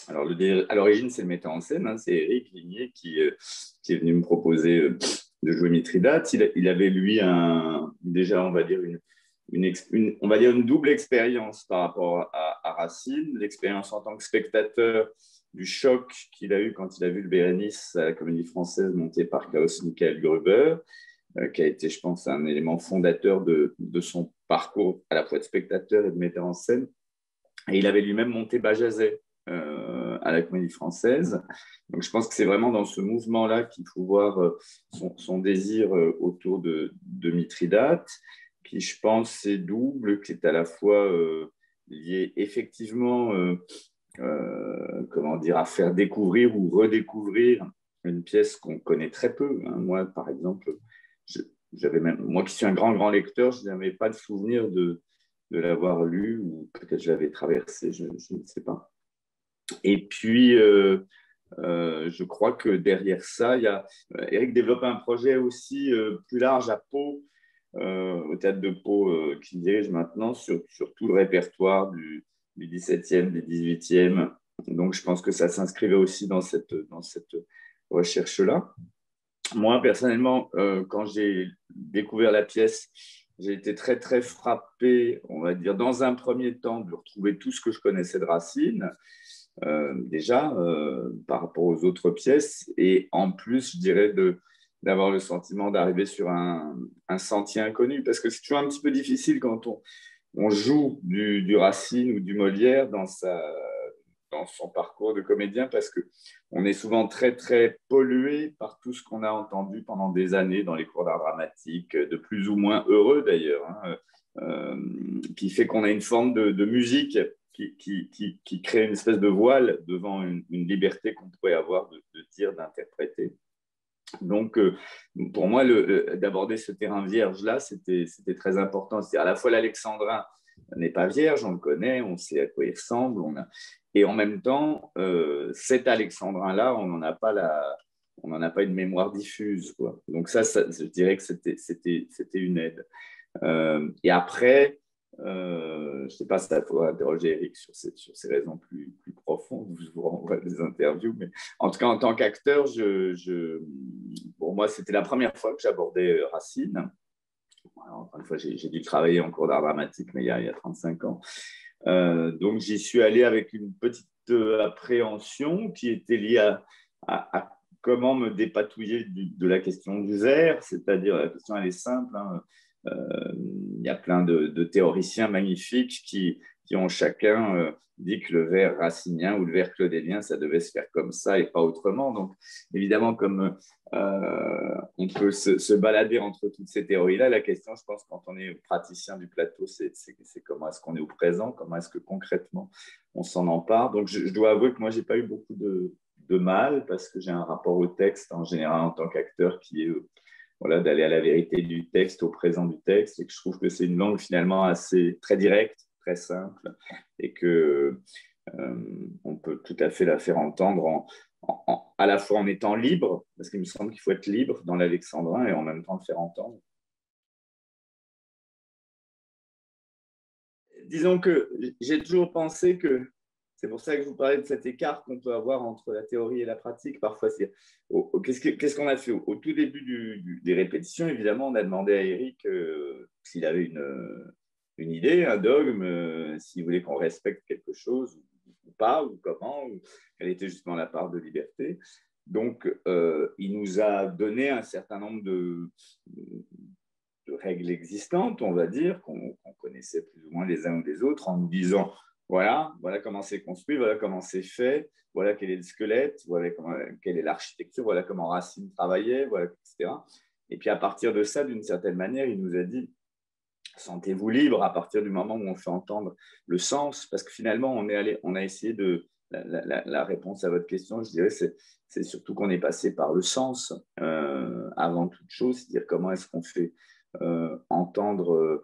Alors, à l'origine, c'est le metteur en scène, hein, c'est Éric Ligné qui est venu me proposer de jouer Mithridate. Il avait, lui, déjà, on va dire, on va dire une double expérience par rapport à Racine, l'expérience en tant que spectateur du choc qu'il a eu quand il a vu le Bérénice à la Comédie Française monté par Klaus-Michael Gruber, qui a été, je pense, un élément fondateur de son parcours à la fois de spectateur et de metteur en scène. Et il avait lui-même monté Bajazet à la Comédie Française. Donc, je pense que c'est vraiment dans ce mouvement-là qu'il faut voir son désir autour de Mithridate, qui, je pense, c'est double, qui est à la fois lié effectivement comment dire, à faire découvrir ou redécouvrir une pièce qu'on connaît très peu. Hein. Moi, par exemple, moi qui suis un grand lecteur, je n'avais pas de souvenir de l'avoir lu, ou peut-être je l'avais traversé, je ne sais pas. Et puis, je crois que derrière ça, Éric développe un projet aussi plus large à Pau, au théâtre de Pau, qu'il dirige maintenant sur tout le répertoire du 17e, du 18e. Donc, je pense que ça s'inscrivait aussi dans cette recherche-là. Moi, personnellement, quand j'ai découvert la pièce, j'ai été très, très frappé, on va dire, dans un premier temps, de retrouver tout ce que je connaissais de Racine, déjà, par rapport aux autres pièces, et en plus, je dirais, d'avoir le sentiment d'arriver sur un sentier inconnu, parce que c'est toujours un petit peu difficile quand on joue du Racine ou du Molière dans son parcours de comédien, parce qu'on est souvent très, très pollué par tout ce qu'on a entendu pendant des années dans les cours d'art dramatique, de plus ou moins heureux d'ailleurs, hein, qui fait qu'on a une forme de musique qui crée une espèce de voile devant une liberté qu'on pourrait avoir de dire, d'interpréter. Donc, pour moi, d'aborder ce terrain vierge-là, c'était très important. C'est-à-dire, à la fois, l'alexandrin n'est pas vierge, on le connaît, on sait à quoi il ressemble. Et en même temps, cet alexandrin-là, on n'en a pas une mémoire diffuse, quoi. Donc ça, je dirais que c'était une aide. Et après, je ne sais pas si il faudra interroger Eric sur ces raisons plus profondes. Je vous renvoie des interviews. Mais en tout cas, en tant qu'acteur, pour moi, c'était la première fois que j'abordais Racine. Alors, encore une fois, j'ai dû travailler en cours d'art dramatique, mais il y a 35 ans. Donc, j'y suis allé avec une petite appréhension qui était liée à comment me dépatouiller de la question du vers. C'est-à-dire, la question, elle est simple, hein. Il y a plein de théoriciens magnifiques qui ont chacun dit que le vers racinien ou le vers claudélien, ça devait se faire comme ça et pas autrement. Donc, évidemment, comme on peut se balader entre toutes ces théories-là, la question, je pense, quand on est praticien du plateau, c'est comment est-ce qu'on est au présent, comment est-ce que concrètement on s'en empare. Donc, je dois avouer que moi, je n'ai pas eu beaucoup de mal, parce que j'ai un rapport au texte en général en tant qu'acteur qui est voilà, d'aller à la vérité du texte, au présent du texte, et que je trouve que c'est une langue finalement assez très directe, très simple, et que on peut tout à fait la faire entendre à la fois en étant libre, parce qu'il me semble qu'il faut être libre dans l'alexandrin, et en même temps le faire entendre. Disons que j'ai toujours pensé que c'est pour ça que je vous parlais de cet écart qu'on peut avoir entre la théorie et la pratique. Parfois, qu'est-ce qu'on a fait au tout début des répétitions? Évidemment, on a demandé à Eric s'il avait une idée, un dogme, s'il voulait qu'on respecte quelque chose ou pas, ou comment, ou quelle était justement la part de liberté. Donc, il nous a donné un certain nombre de règles existantes, on va dire, qu'on connaissait plus ou moins les uns ou les autres, en nous disant voilà comment c'est construit, voilà comment c'est fait, voilà quel est le squelette, voilà quelle est l'architecture, voilà comment Racine travaillait, voilà, etc. Et puis à partir de ça, d'une certaine manière, il nous a dit sentez-vous libre à partir du moment où on fait entendre le sens, parce que finalement, on a essayé de. La réponse à votre question, je dirais, c'est surtout qu'on est passé par le sens avant toute chose, c'est-à-dire comment est-ce qu'on fait entendre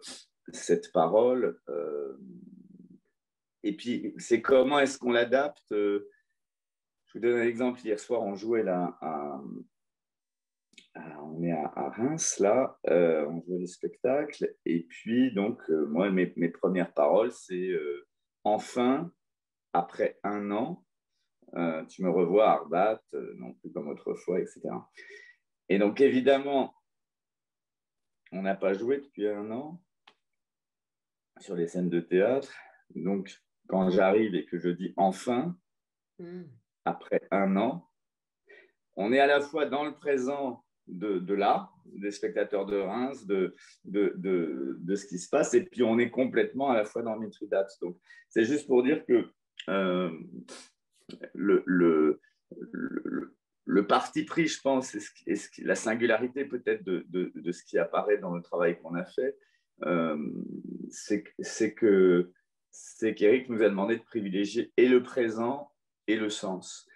cette parole. Et puis, c'est comment est-ce qu'on l'adapte. Je vous donne un exemple. Hier soir, on jouait là on est à Reims, là, on jouait le spectacle. Et puis, donc, moi, mes premières paroles, c'est enfin, après un an, tu me revois à Arbat, non plus comme autrefois, etc. Et donc, évidemment, on n'a pas joué depuis 1 an sur les scènes de théâtre. Donc, quand j'arrive et que je dis enfin, après 1 an, on est à la fois dans le présent de là, des spectateurs de Reims, de ce qui se passe, et puis on est complètement à la fois dans Mithridate. Donc, c'est juste pour dire que le parti pris, je pense, la singularité peut-être de ce qui apparaît dans le travail qu'on a fait, c'est qu'Éric nous a demandé de privilégier et le présent et le sens.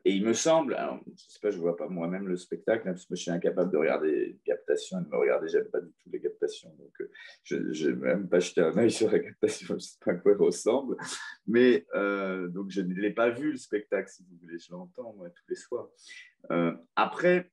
Et il me semble, alors, je ne sais pas, je ne vois pas moi-même le spectacle, hein, parce que je suis incapable de regarder les captations et de me regarder, j'aime pas du tout les captations, donc je n'ai même pas jeté un œil sur la captation, je ne sais pas à quoi elle ressemble, mais donc je ne l'ai pas vu le spectacle, si vous voulez, je l'entends moi tous les soirs. Après,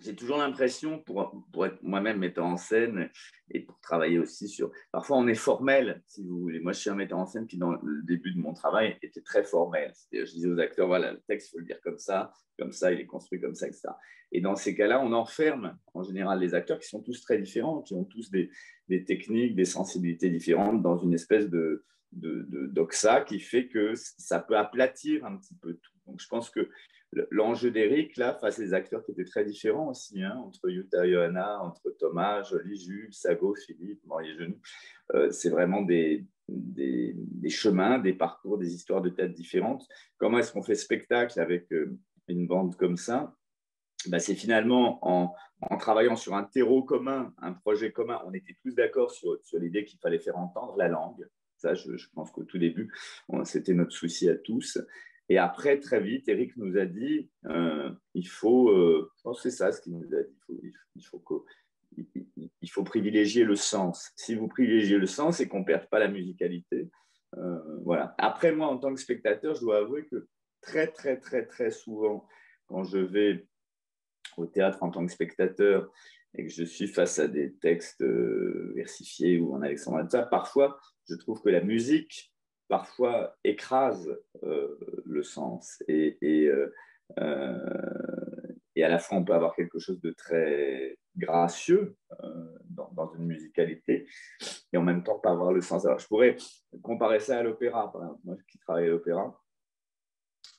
j'ai toujours l'impression, pour être moi-même metteur en scène et pour travailler aussi sur... Parfois, on est formel, si vous voulez. Moi, je suis un metteur en scène qui, dans le début de mon travail, était très formel. C'est-à-dire, je disais aux acteurs, voilà, le texte, il faut le dire comme ça, il est construit comme ça, etc. Et dans ces cas-là, on enferme, en général, les acteurs qui sont tous très différents, qui ont tous des techniques, des sensibilités différentes dans une espèce d'oxa qui fait que ça peut aplatir un petit peu tout. Donc, je pense que l'enjeu d'Éric, là, face à des acteurs qui étaient très différents aussi, hein, entre Yuta Johanna, entre Thomas, Joly, Jules, Sago, Philippe, Maurier-Genoux, c'est vraiment des chemins, des parcours, des histoires de têtes différentes. Comment est-ce qu'on fait spectacle avec une bande comme ça? Ben, c'est finalement en travaillant sur un terreau commun, un projet commun, on était tous d'accord sur l'idée qu'il fallait faire entendre la langue. Ça, je pense qu'au tout début, c'était notre souci à tous. Et après, très vite, Éric nous a dit, il faut, je pense que c'est ça ce qu'il nous a dit, il faut privilégier le sens. Si vous privilégiez le sens, c'est qu'on ne perde pas la musicalité. Voilà. Après, moi, en tant que spectateur, je dois avouer que très, très, très, très souvent, quand je vais au théâtre en tant que spectateur et que je suis face à des textes versifiés ou en alexandrin, parfois, je trouve que la musique parfois écrase le sens et à la fois on peut avoir quelque chose de très gracieux dans une musicalité et en même temps pas avoir le sens. Alors je pourrais comparer ça à l'opéra, par exemple. Moi qui travaille à l'opéra,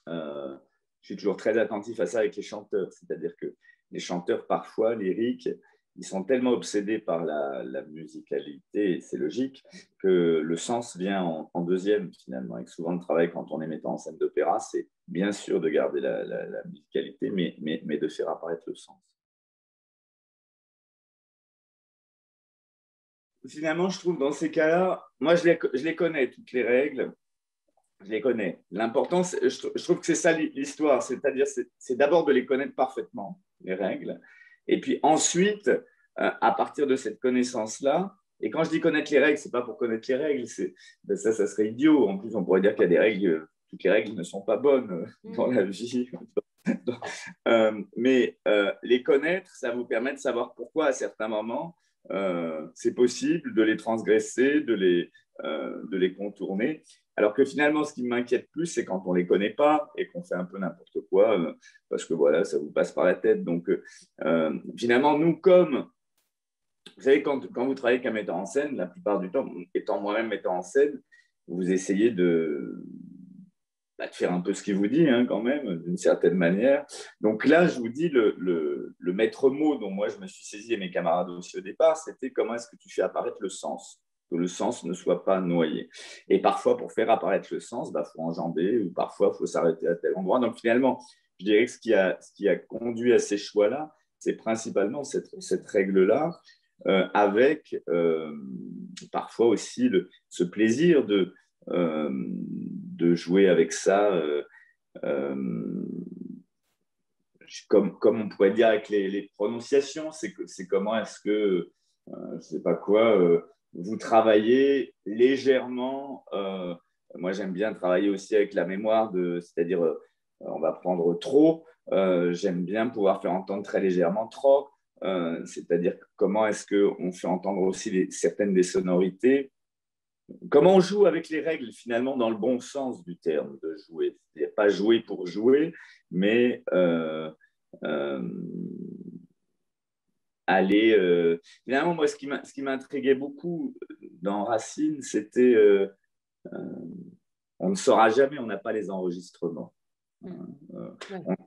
je suis toujours très attentif à ça avec les chanteurs, c'est-à-dire que les chanteurs parfois lyriques, ils sont tellement obsédés par la musicalité, et c'est logique, que le sens vient en deuxième finalement. Et que souvent le travail quand on est mettant en scène d'opéra, c'est bien sûr de garder la musicalité, mais de faire apparaître le sens. Finalement, je trouve dans ces cas-là, moi je les connais, toutes les règles, je les connais. L'important, je trouve que c'est ça l'histoire, c'est-à-dire c'est d'abord de les connaître parfaitement, les règles, et puis ensuite, à partir de cette connaissance-là, et quand je dis connaître les règles, c'est pas pour connaître les règles, ben ça serait idiot. En plus, on pourrait dire qu'il y a des règles, toutes les règles ne sont pas bonnes dans la vie. Mais les connaître, ça vous permet de savoir pourquoi à certains moments, c'est possible de les transgresser, de les contourner. Alors que finalement, ce qui m'inquiète plus, c'est quand on ne les connaît pas et qu'on fait un peu n'importe quoi, parce que voilà, ça vous passe par la tête. Donc, finalement, nous, comme, vous savez, quand vous travaillez avec un metteur en scène, la plupart du temps, étant moi-même metteur en scène, vous essayez de faire un peu ce qu'il vous dit, hein, quand même, d'une certaine manière. Donc là, je vous dis, le maître mot dont moi je me suis saisi et mes camarades aussi au départ, c'était comment est-ce que tu fais apparaître le sens, que le sens ne soit pas noyé. Et parfois, pour faire apparaître le sens, bah, faut enjamber, ou parfois, il faut s'arrêter à tel endroit. Donc finalement, je dirais que ce qui a conduit à ces choix-là, c'est principalement cette règle-là, avec parfois aussi ce plaisir de jouer avec ça, comme on pourrait dire avec les prononciations, c'est comment est-ce que, je ne sais pas quoi, vous travaillez légèrement. Moi, j'aime bien travailler aussi avec la mémoire, c'est-à-dire, on va prendre trop. J'aime bien pouvoir faire entendre très légèrement trop. C'est-à-dire comment est-ce qu'on fait entendre aussi certaines des sonorités comment on joue avec les règles, finalement, dans le bon sens du terme de jouer. C'est-à-dire pas jouer pour jouer, mais euh, aller. Finalement, moi, ce qui m'intriguait beaucoup dans Racine, c'était on ne saura jamais, on n'a pas les enregistrements.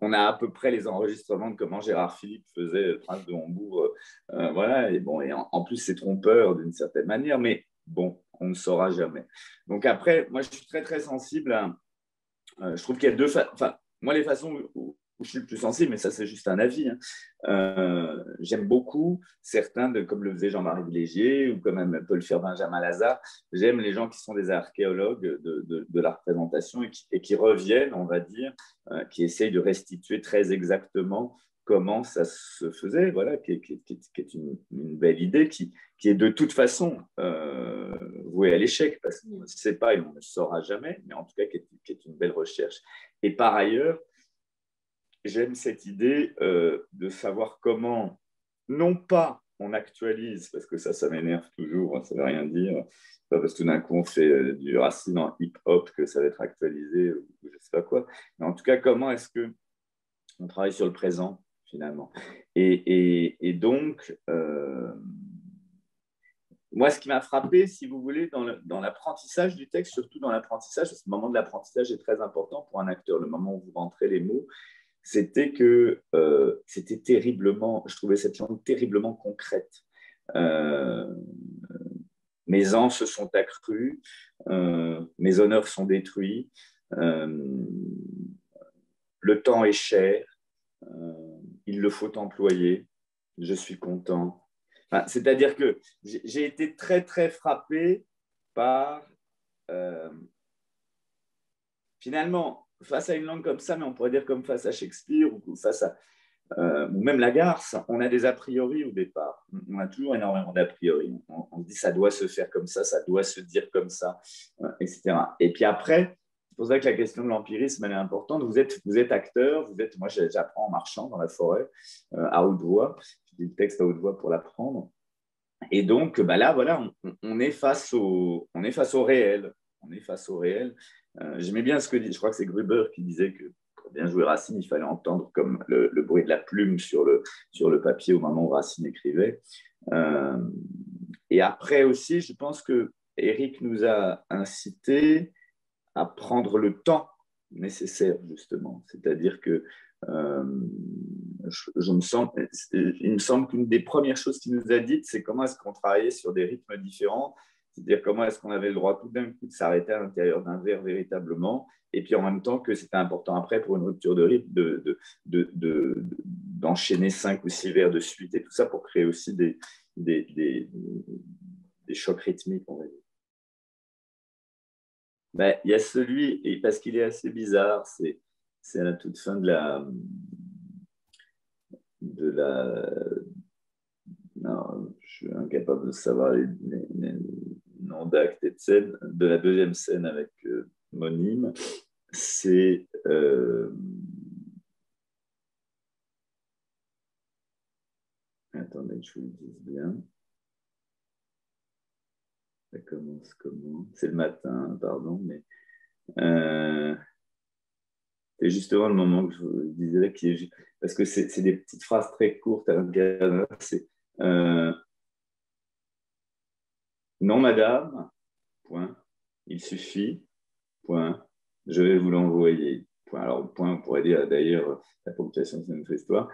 On a à peu près les enregistrements de comment Gérard Philippe faisait le Prince de Hombourg. Voilà, et bon, et en plus, c'est trompeur d'une certaine manière, mais bon, on ne saura jamais. Donc après, moi, je suis très, très sensible à. Je trouve qu'il y a deux façons. Enfin, moi, les façons où je suis le plus sensible, mais ça, c'est juste un avis. Hein. J'aime beaucoup certains, comme le faisait Jean-Marie Légier, ou comme peut le faire Benjamin Lazare. J'aime les gens qui sont des archéologues de la représentation et qui reviennent, on va dire, qui essayent de restituer très exactement comment ça se faisait, voilà, qui est une belle idée, qui est de toute façon vouée à l'échec, parce qu'on ne sait pas et on ne saura jamais, mais en tout cas qui est une belle recherche. Et par ailleurs, j'aime cette idée de savoir comment, non pas on actualise, parce que ça m'énerve toujours, ça ne veut rien dire, pas parce que tout d'un coup on fait du Racine en hip-hop que ça va être actualisé, ou je ne sais pas quoi, mais en tout cas, comment est-ce qu'on travaille sur le présent, finalement. Et donc, moi, ce qui m'a frappé, si vous voulez, dans l'apprentissage du texte, surtout dans l'apprentissage, ce moment de l'apprentissage est très important pour un acteur, le moment où vous rentrez les mots, c'était que c'était terriblement, je trouvais cette langue terriblement concrète. Mes ans se sont accrus, mes honneurs sont détruits, le temps est cher, il le faut employer, je suis content. Enfin, c'est-à-dire que j'ai été très, très frappé par, finalement, face à une langue comme ça, mais on pourrait dire comme face à Shakespeare ou face à, ou même Lagarce, on a des a priori au départ. On a toujours énormément d'a priori. On se dit ça doit se faire comme ça doit se dire comme ça, etc. Et puis après, c'est pour ça que la question de l'empirisme elle est importante. Vous êtes acteur, moi j'apprends en marchant dans la forêt à haute voix. Je dis le texte à haute voix pour l'apprendre. Et donc bah là, voilà, on est face au réel. On est face au réel. J'aimais bien ce que dit, je crois que c'est Gruber qui disait que pour bien jouer Racine, il fallait entendre comme le bruit de la plume sur le papier au moment où Racine écrivait. Euh, et après aussi, je pense que Eric nous a incité à prendre le temps nécessaire, justement. C'est-à-dire que il me semble qu'une des premières choses qu'il nous a dites, c'est comment est-ce qu'on travaillait sur des rythmes différents, c'est-à-dire comment est-ce qu'on avait le droit tout d'un coup de s'arrêter à l'intérieur d'un vers véritablement, et puis en même temps que c'était important après pour une rupture de rythme d'enchaîner 5 ou 6 vers de suite et tout ça pour créer aussi des chocs rythmiques, on va dire. Ben, il y a celui, et parce qu'il est assez bizarre, c'est à la toute fin de la. Non, je suis incapable de savoir les noms d'actes et de scènes. De la deuxième scène avec Monime, c'est. Attendez, je vous le dise bien. Ça commence comment? C'est le matin, pardon, mais. C'est justement le moment que je vous disais, parce que c'est des petites phrases très courtes à l'intérieur. C'est non, madame, point, il suffit, point, je vais vous l'envoyer. Point. Alors, point, on pourrait dire d'ailleurs, la ponctuation, c'est notre histoire.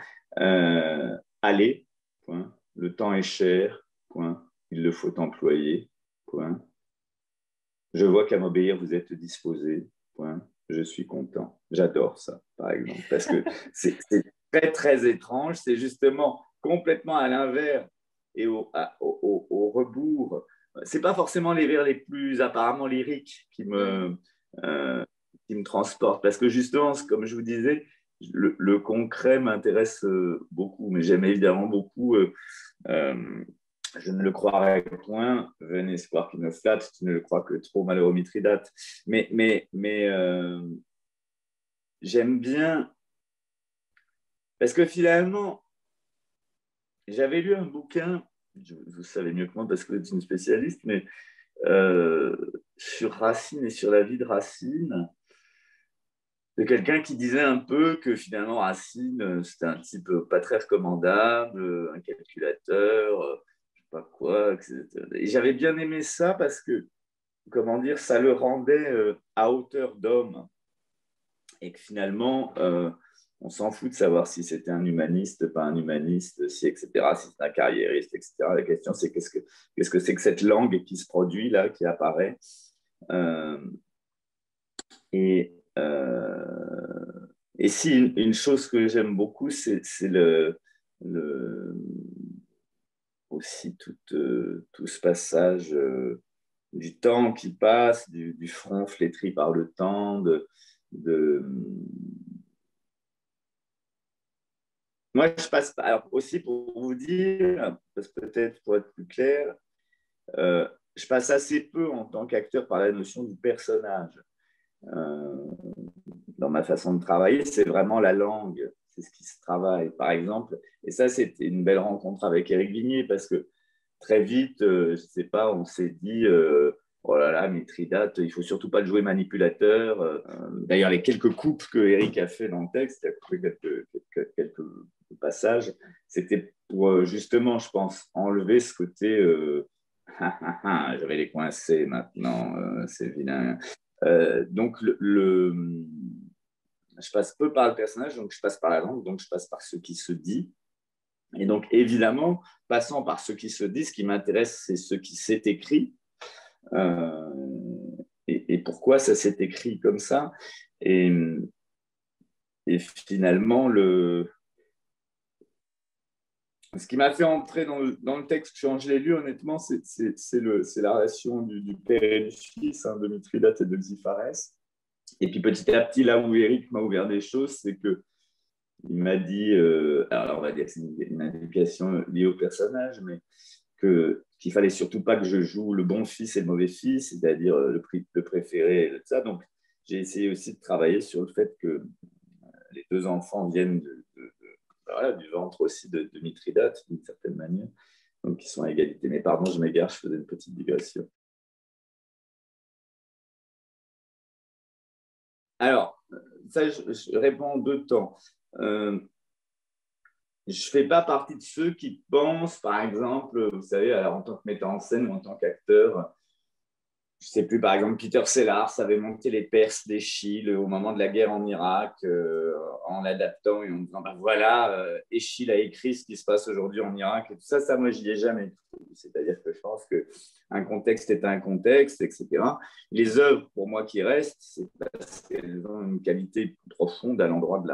Allez, point, le temps est cher, point, il le faut employer, point. Je vois qu'à m'obéir, vous êtes disposé, point. Je suis content. J'adore ça, par exemple, parce que c'est très, très étrange. C'est justement complètement à l'inverse et au rebours. C'est pas forcément les vers les plus apparemment lyriques euh, qui me transportent, parce que justement, comme je vous disais, le concret m'intéresse beaucoup, mais j'aime évidemment beaucoup je ne le croirais point, venez espoir qui me flatte, tu ne le crois que trop, malheureux Mithridate. Mais j'aime bien, parce que finalement, j'avais lu un bouquin, vous savez mieux que moi parce que vous êtes une spécialiste, mais sur Racine et sur la vie de Racine, de quelqu'un qui disait un peu que finalement Racine, c'était un type pas très recommandable, un calculateur, je sais pas quoi, etc. Et j'avais bien aimé ça parce que, comment dire, ça le rendait à hauteur d'homme et que finalement, on s'en fout de savoir si c'était un humaniste, pas un humaniste, si, etc., si c'est un carriériste, etc. La question, c'est qu'est-ce que c'est que cette langue qui se produit là, qui apparaît et, et si une chose que j'aime beaucoup, c'est aussi tout ce passage du temps qui passe, du front flétri par le temps, de... Moi, je passe pas. Alors, aussi pour vous dire, parce que peut-être pour être plus clair, je passe assez peu en tant qu'acteur par la notion du personnage. Dans ma façon de travailler, c'est vraiment la langue, c'est ce qui se travaille. Par exemple, et ça, c'était une belle rencontre avec Éric Vignier parce que très vite, je ne sais pas, on s'est dit oh là là, Mithridate, il ne faut surtout pas le jouer manipulateur. D'ailleurs, les quelques coupes que Éric a fait dans le texte, il a coupé quelques passages, c'était pour justement, je pense, enlever ce côté je vais les coincer maintenant, c'est vilain. Donc, je passe peu par le personnage, donc je passe par la langue, donc je passe par ce qui se dit. Et donc, évidemment, passant par ce qui se dit, ce qui m'intéresse, c'est ce qui s'est écrit. Euh, et pourquoi ça s'est écrit comme ça. Et finalement, ce qui m'a fait entrer dans le texte, quand je l'ai lu, honnêtement, c'est la relation du père et du fils, hein, de Mithridate et de Xiphares. Et puis petit à petit, là où Eric m'a ouvert des choses, c'est que il m'a dit, alors on va dire que c'est une indication liée au personnage, mais qu'il fallait surtout pas que je joue le bon fils et le mauvais fils, c'est-à-dire le préféré et tout ça. Donc j'ai essayé aussi de travailler sur le fait que les deux enfants viennent voilà, du ventre aussi de Mithridate, d'une certaine manière, donc ils sont à égalité. Mais pardon, je m'égare, je faisais une petite digression. Alors, ça, je réponds en deux temps. Euh, je ne fais pas partie de ceux qui pensent, par exemple, vous savez, alors, en tant que metteur en scène ou en tant qu'acteur, je ne sais plus, par exemple, Peter Sellars avait monté les Perses d'Échille au moment de la guerre en Irak, en l'adaptant et en disant, ben voilà, Échille a écrit ce qui se passe aujourd'hui en Irak et tout ça. Ça, moi, je n'y ai jamais cru. C'est-à-dire que je pense qu'un contexte est un contexte, etc. Les œuvres, pour moi, qui restent, c'est parce qu'elles ont une qualité profonde à l'endroit de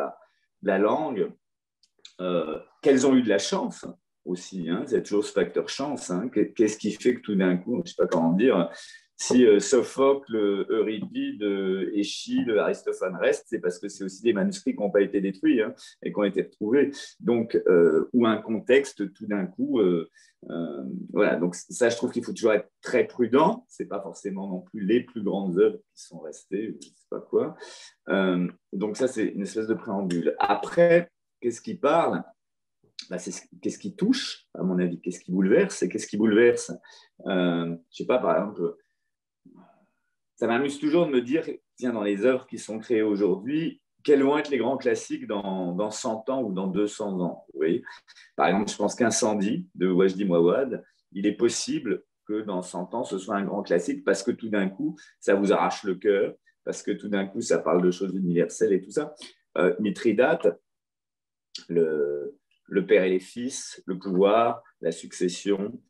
la langue, qu'elles ont eu de la chance aussi. Hein, c'est toujours ce facteur chance. Hein. Qu'est-ce qui fait que tout d'un coup, je ne sais pas comment dire, si Sophocle, Euripide, Échille, Aristophane restent, c'est parce que c'est aussi des manuscrits qui n'ont pas été détruits hein, et qui ont été retrouvés. Donc, ou un contexte, tout d'un coup. Voilà, donc ça, je trouve qu'il faut toujours être très prudent. Ce n'est pas forcément non plus les plus grandes œuvres qui sont restées, je ne sais pas quoi. Donc ça, c'est une espèce de préambule. Après, qu'est-ce qui parle? Bah, qu'est-ce qui touche, à mon avis, qu'est-ce qui bouleverse et qu'est-ce qui bouleverse. Je ne sais pas, par exemple, ça m'amuse toujours de me dire, tiens, dans les œuvres qui sont créées aujourd'hui, quels vont être les grands classiques dans 100 ans ou dans 200 ans, vous voyez. Par exemple, je pense qu'Incendie de Wajdi Mouawad, il est possible que dans 100 ans, ce soit un grand classique parce que tout d'un coup, ça vous arrache le cœur, parce que tout d'un coup, ça parle de choses universelles et tout ça. Mithridate, le père et les fils, le pouvoir, la succession,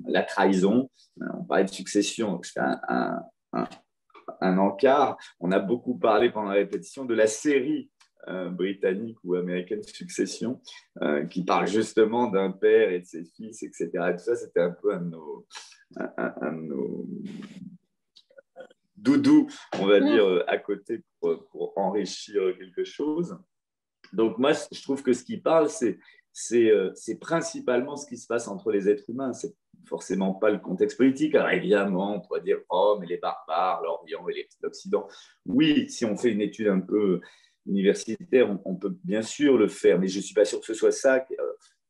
la trahison. On parlait de succession, c'est un encart. On a beaucoup parlé pendant la répétition de la série britannique ou américaine Succession, qui parle justement d'un père et de ses fils, etc. Et tout ça, c'était un peu un de nos doudous, on va dire, à côté pour enrichir quelque chose. Donc moi, je trouve que ce qui parle, c'est principalement ce qui se passe entre les êtres humains. C'est forcément pas le contexte politique. Alors évidemment, on pourrait dire Rome et les barbares, l'Orient et l'Occident. Oui, si on fait une étude un peu universitaire, on peut bien sûr le faire, mais je ne suis pas sûr que ce soit ça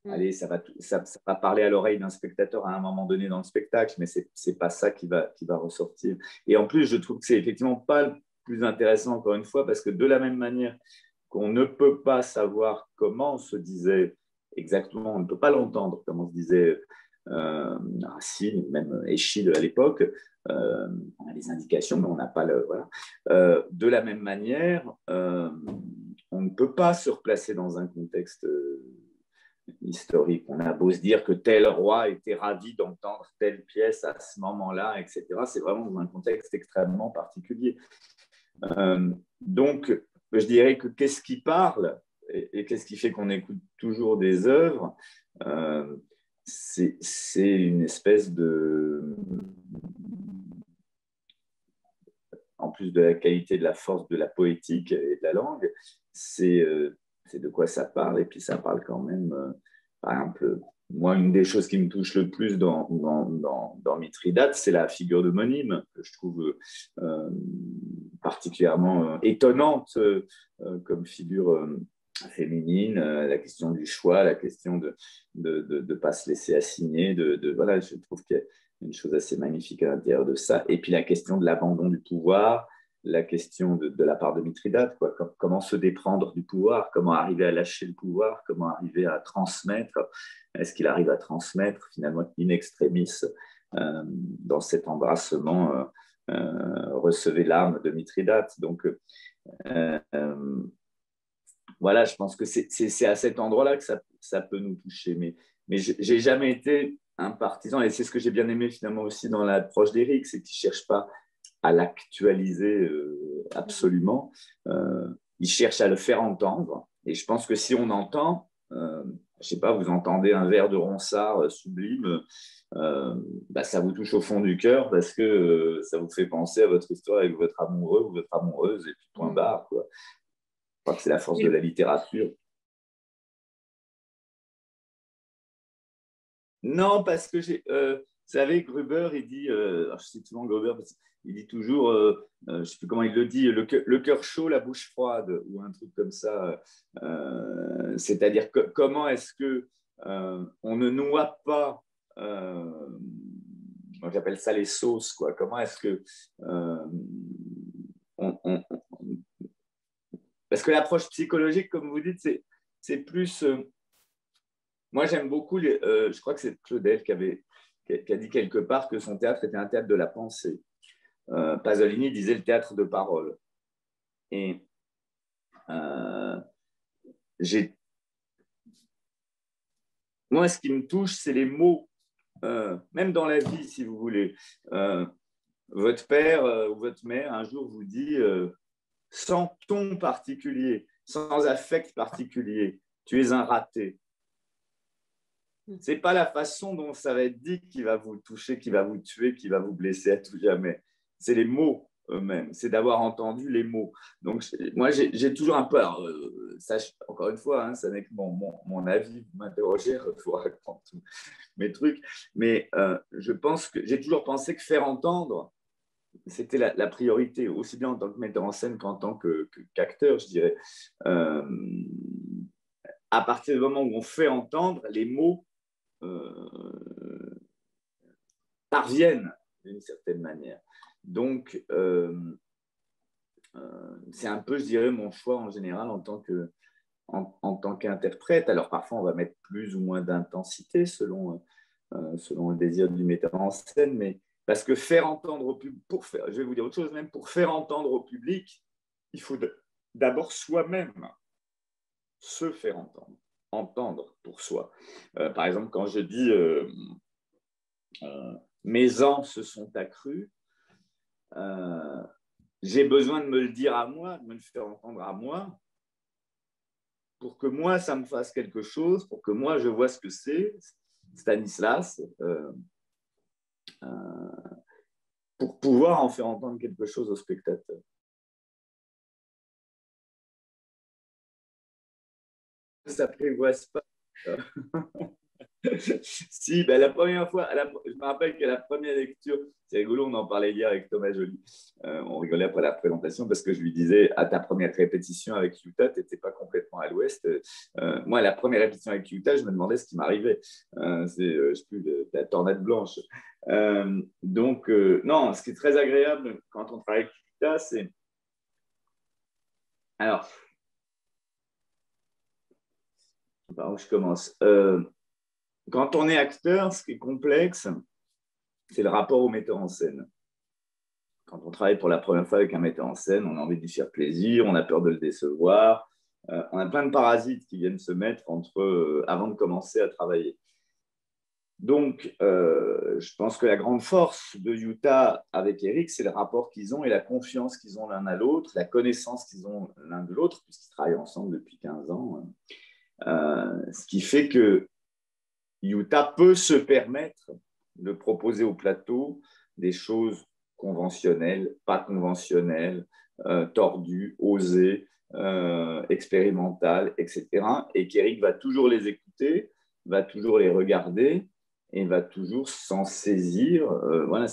allez, ça va parler à l'oreille d'un spectateur à un moment donné dans le spectacle, mais ce n'est pas ça qui va ressortir. Et en plus, je trouve que c'est effectivement pas le plus intéressant, encore une fois, parce que de la même manière qu'on ne peut pas savoir comment se disait exactement, on ne peut pas l'entendre, comment se disait Racine, même Échille à l'époque, on a des indications, mais on n'a pas le. Voilà. De la même manière, on ne peut pas se replacer dans un contexte historique. On a beau se dire que tel roi était ravi d'entendre telle pièce à ce moment-là, etc. C'est vraiment dans un contexte extrêmement particulier. Donc, je dirais que qu'est-ce qui parle et qu'est-ce qui fait qu'on écoute toujours des œuvres, c'est une espèce de... En plus de la qualité, de la force, de la poétique et de la langue, c'est de quoi ça parle. Et puis ça parle quand même, par exemple, moi, une des choses qui me touche le plus dans Mithridate, c'est la figure de Monime, que je trouve particulièrement étonnante comme figure féminine, la question du choix, la question de ne pas se laisser assigner, voilà, je trouve qu'il y a une chose assez magnifique à l'intérieur de ça. Et puis la question de l'abandon du pouvoir, la question de la part de Mithridate, quoi. Comment se déprendre du pouvoir, comment arriver à lâcher le pouvoir, comment arriver à transmettre. Est-ce qu'il arrive à transmettre finalement in extremis dans cet embrassement recevez l'âme de Mithridate. Donc voilà, je pense que c'est à cet endroit-là que ça peut nous toucher. Mais j'ai jamais été un partisan, et c'est ce que j'ai bien aimé finalement aussi dans l'approche d'Éric, c'est qu'il ne cherche pas à l'actualiser absolument, il cherche à le faire entendre. Et je pense que si on entend, je ne sais pas, vous entendez un vers de Ronsard sublime, bah, ça vous touche au fond du cœur parce que ça vous fait penser à votre histoire avec votre amoureux ou votre amoureuse, et puis point barre, quoi. Je crois que c'est la force de la littérature. Non, parce que vous savez, Gruber, il dit, je cite souvent Gruber, il dit toujours, je ne sais plus comment il le dit, le cœur chaud, la bouche froide, ou un truc comme ça. C'est-à-dire comment est-ce que on ne noie pas, moi j'appelle ça les sauces, quoi. Comment est-ce que on, on, parce que l'approche psychologique, comme vous dites, c'est plus moi, j'aime beaucoup, je crois que c'est Claudel qui a dit quelque part que son théâtre était un théâtre de la pensée. Pasolini disait le théâtre de parole. Et moi, ce qui me touche, c'est les mots, même dans la vie, si vous voulez. Votre père ou votre mère, un jour, vous dit, sans ton particulier, sans affect particulier, tu es un raté. C'est pas la façon dont ça va être dit qui va vous toucher, qui va vous tuer, qui va vous blesser à tout jamais. C'est les mots eux-mêmes, c'est d'avoir entendu les mots. Donc, moi, j'ai toujours un peu, alors, ça, encore une fois, hein, ça n'est que mon avis, vous m'interrogez, je vous raconte tous mes trucs, mais je pense que j'ai toujours pensé que faire entendre, c'était la priorité, aussi bien en tant que metteur en scène qu'en tant qu'acteur, je dirais. À partir du moment où on fait entendre, les mots parviennent d'une certaine manière. Donc, c'est un peu, je dirais, mon choix en général en tant qu'interprète. Alors, parfois, on va mettre plus ou moins d'intensité selon le désir du metteur en scène, mais parce que faire entendre au public, je vais vous dire autre chose, même pour faire entendre au public, il faut d'abord soi-même se faire entendre pour soi. Par exemple, quand je dis mes ans se sont accrus, j'ai besoin de me le dire à moi, de me le faire entendre à moi, pour que moi, ça me fasse quelque chose, pour que moi, je vois ce que c'est, Stanislas, pour pouvoir en faire entendre quelque chose au spectateur. Ça ne prévoise pas. Si, ben, la première fois, je me rappelle qu'à la première lecture, c'est rigolo, on en parlait hier avec Thomas Joly. On rigolait après la présentation parce que je lui disais, à ta première répétition avec Utah, tu n'étais pas complètement à l'ouest. Moi, la première répétition avec Utah, je me demandais ce qui m'arrivait. Je sais plus, la tornade blanche. Non, ce qui est très agréable quand on travaille avec Utah, c'est. Alors, par où je commence quand on est acteur, ce qui est complexe, c'est le rapport au metteur en scène. Quand on travaille pour la première fois avec un metteur en scène, on a envie de lui faire plaisir, on a peur de le décevoir. On a plein de parasites qui viennent se mettre avant de commencer à travailler. Donc, je pense que la grande force de Utah avec Eric, c'est le rapport qu'ils ont et la confiance qu'ils ont l'un à l'autre, la connaissance qu'ils ont l'un de l'autre, puisqu'ils travaillent ensemble depuis 15 ans. Ce qui fait que Utah peut se permettre de proposer au plateau des choses conventionnelles, pas conventionnelles, tordues, osées, expérimentales, etc. Et qu'Éric va toujours les écouter, va toujours les regarder et va toujours s'en saisir. Voilà,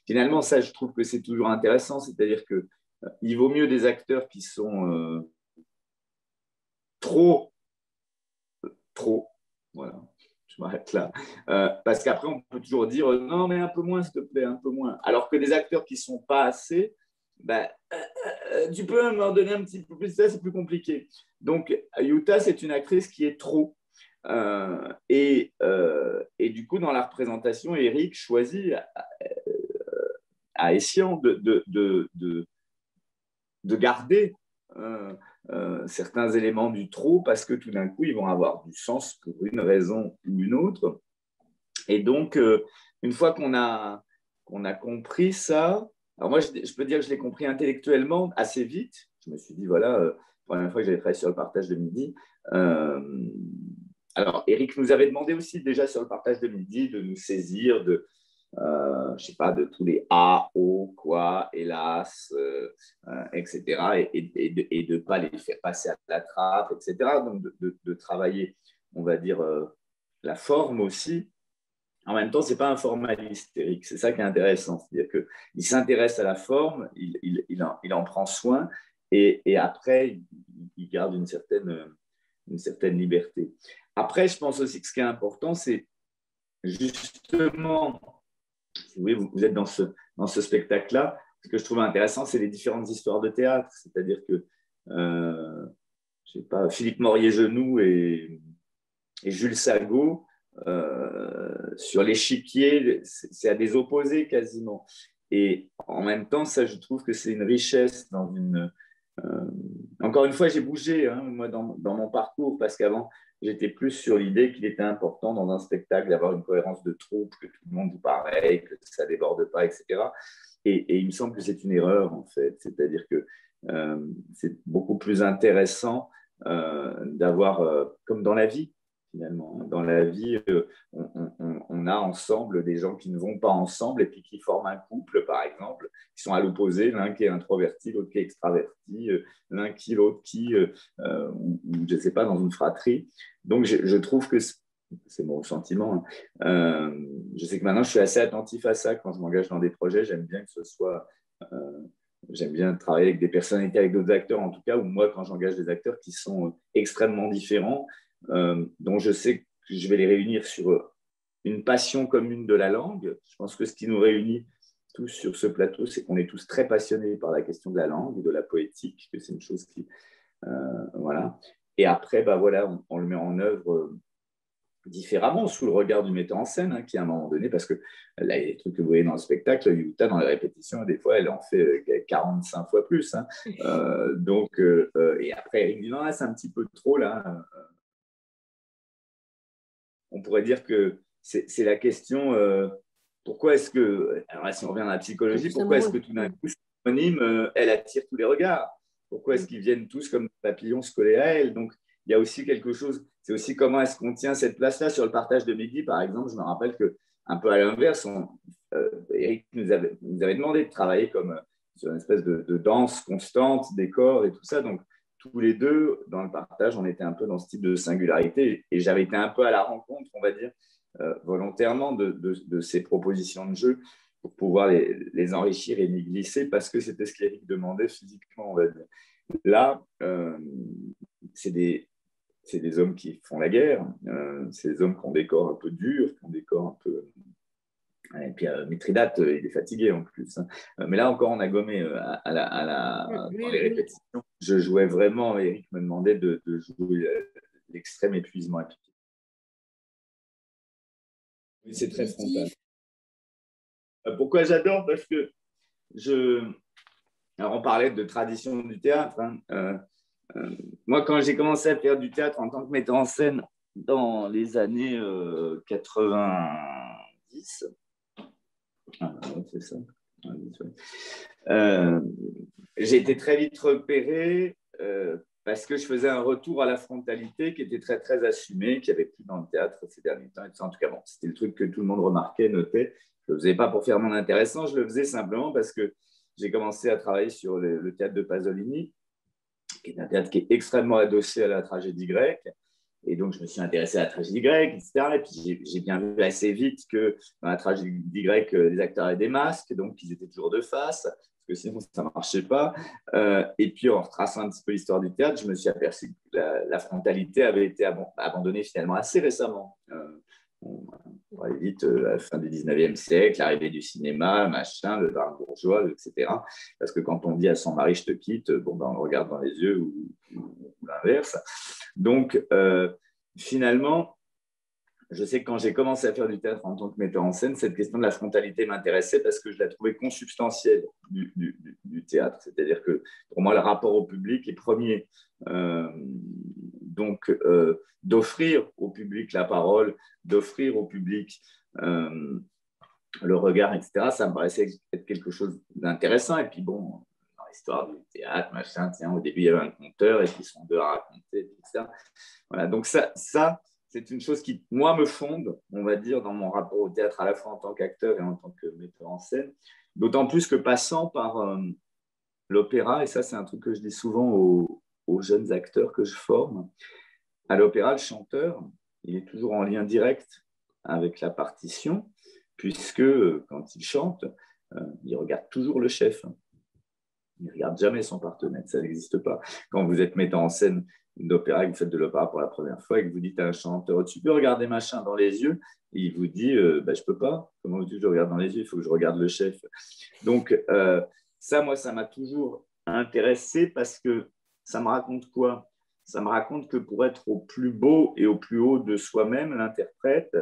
finalement, ça, je trouve que c'est toujours intéressant. C'est-à-dire qu'il vaut mieux des acteurs qui sont trop, voilà, je m'arrête là. Parce qu'après, on peut toujours dire non, mais un peu moins, s'il te plaît, un peu moins. Alors que des acteurs qui ne sont pas assez, ben, tu peux m'en donner un petit peu plus, ça, c'est plus compliqué. Donc, Utah, c'est une actrice qui est trop. Et du coup, dans la représentation, Eric choisit à escient de garder certains éléments du trop parce que tout d'un coup, ils vont avoir du sens pour une raison ou une autre. Et donc, une fois qu'on a compris ça, alors moi, je peux dire que je l'ai compris intellectuellement assez vite. Je me suis dit, voilà, la première fois que j'avais travaillé sur le partage de midi. Alors, Eric nous avait demandé aussi déjà sur le partage de midi de nous saisir je sais pas, de tous les A, O, quoi, hélas, etc. Et de ne pas les faire passer à la trappe, etc. Donc, de travailler, on va dire, la forme aussi. En même temps, ce n'est pas un formaliste, Eric. C'est ça qui est intéressant. C'est-à-dire qu'il s'intéresse à la forme, il en prend soin, et après, il garde une certaine liberté. Après, je pense aussi que ce qui est important, c'est justement si vous êtes dans ce spectacle-là, ce que je trouve intéressant, c'est les différentes histoires de théâtre. C'est-à-dire que, je sais pas, Philippe Maurier-Genoux et Jules Sagot, sur l'échiquier, c'est à des opposés quasiment. Et en même temps, ça, je trouve que c'est une richesse dans une. Encore une fois, j'ai bougé, hein, moi, dans mon parcours, parce qu'avant, j'étais plus sur l'idée qu'il était important dans un spectacle d'avoir une cohérence de troupe, que tout le monde joue pareil, que ça ne déborde pas, etc. Et il me semble que c'est une erreur, en fait. C'est-à-dire que c'est beaucoup plus intéressant d'avoir, comme dans la vie, finalement. Dans la vie, on a ensemble des gens qui ne vont pas ensemble et puis qui forment un couple, par exemple, qui sont à l'opposé, l'un qui est introverti, l'autre qui est extraverti, l'un qui, l'autre qui, ou je ne sais pas, dans une fratrie. Donc, je trouve que c'est mon sentiment. Je sais que maintenant, je suis assez attentif à ça quand je m'engage dans des projets. J'aime bien que ce soit. J'aime bien travailler avec des personnalités, avec d'autres acteurs, en tout cas, ou moi, quand j'engage des acteurs qui sont extrêmement différents, dont je sais que je vais les réunir sur une passion commune de la langue. Je pense que ce qui nous réunit tous sur ce plateau, c'est qu'on est tous très passionnés par la question de la langue, de la poétique, que c'est une chose qui... voilà. Et après, bah voilà, on le met en œuvre différemment sous le regard du metteur en scène, hein, qui à un moment donné, parce que là, les trucs que vous voyez dans le spectacle, Utah, dans les répétitions, des fois, elle en fait 45 fois plus. Hein. Et après, Eric dit non, là, c'est un petit peu trop, là. On pourrait dire que c'est la question pourquoi est-ce que, alors si on revient à la psychologie, pourquoi est-ce que tout d'un coup, anonyme, elle attire tous les regards? Pourquoi est-ce qu'ils viennent tous comme papillons se coller à elle? Donc, il y a aussi quelque chose, c'est aussi comment est-ce qu'on tient cette place-là sur le partage de midi, par exemple. Je me rappelle qu'un peu à l'inverse, Eric nous avait demandé de travailler comme sur une espèce de danse constante, des corps et tout ça. Donc, tous les deux, dans le partage, on était un peu dans ce type de singularité et j'avais été un peu à la rencontre, on va dire, volontairement de ces propositions de jeu pour pouvoir les enrichir et les glisser parce que c'était ce qu'Éric demandait physiquement, on va dire. Là, c'est des hommes qui font la guerre, c'est des hommes qui ont des corps un peu durs, qui ont des corps un peu... Et puis Mithridate, il est fatigué en plus, hein. Mais là encore, on a gommé dans les répétitions. Je jouais vraiment, Eric me demandait de jouer l'extrême épuisement. C'est très frontal. Pourquoi j'adore? Parce que alors on parlait de tradition du théâtre, hein. Moi, quand j'ai commencé à faire du théâtre en tant que metteur en scène dans les années 90, c'est ça. J'ai été très vite repéré parce que je faisais un retour à la frontalité qui était très, très assumé, qui n'y avait plus dans le théâtre ces derniers temps. En tout cas, bon, c'était le truc que tout le monde remarquait, notait. Je ne le faisais pas pour faire mon intéressant, je le faisais simplement parce que j'ai commencé à travailler sur le théâtre de Pasolini, qui est un théâtre qui est extrêmement adossé à la tragédie grecque. Et donc, je me suis intéressé à la tragédie grecque, etc. Et puis, j'ai bien vu assez vite que dans la tragédie grecque, les acteurs avaient des masques, donc ils étaient toujours de face, parce que sinon, ça ne marchait pas. Et puis, en retraçant un petit peu l'histoire du théâtre, je me suis aperçu que la frontalité avait été abandonnée finalement assez récemment. On va aller vite, à la fin du 19e siècle, l'arrivée du cinéma, machin, le drame bourgeois, etc. Parce que quand on dit à son mari « je te quitte », bon, ben, on le regarde dans les yeux ou l'inverse. Donc, finalement, je sais que quand j'ai commencé à faire du théâtre en tant que metteur en scène, cette question de la frontalité m'intéressait parce que je la trouvais consubstantielle du théâtre. C'est-à-dire que pour moi, le rapport au public est premier. Donc, d'offrir au public la parole, d'offrir au public le regard, etc., ça me paraissait être quelque chose d'intéressant. Et puis, bon, dans l'histoire du théâtre, machin, tiens, au début, il y avait un conteur et puis ils sont deux à raconter, etc. Voilà, donc ça c'est une chose qui, moi, me fonde, on va dire, dans mon rapport au théâtre, à la fois en tant qu'acteur et en tant que metteur en scène. D'autant plus que passant par l'opéra, et ça, c'est un truc que je dis souvent aux jeunes acteurs que je forme, à l'opéra, le chanteur, il est toujours en lien direct avec la partition, puisque quand il chante, il regarde toujours le chef. Il ne regarde jamais son partenaire, ça n'existe pas. Quand vous êtes metteur en scène d'opéra, que vous faites de l'opéra pour la première fois et que vous dites à un chanteur, tu peux regarder machin dans les yeux, et il vous dit, bah, je ne peux pas. Comment veux-tu que je regarde dans les yeux? Il faut que je regarde le chef. Donc, ça, moi, ça m'a toujours intéressé parce que ça me raconte quoi? Ça me raconte que pour être au plus beau et au plus haut de soi-même, l'interprète,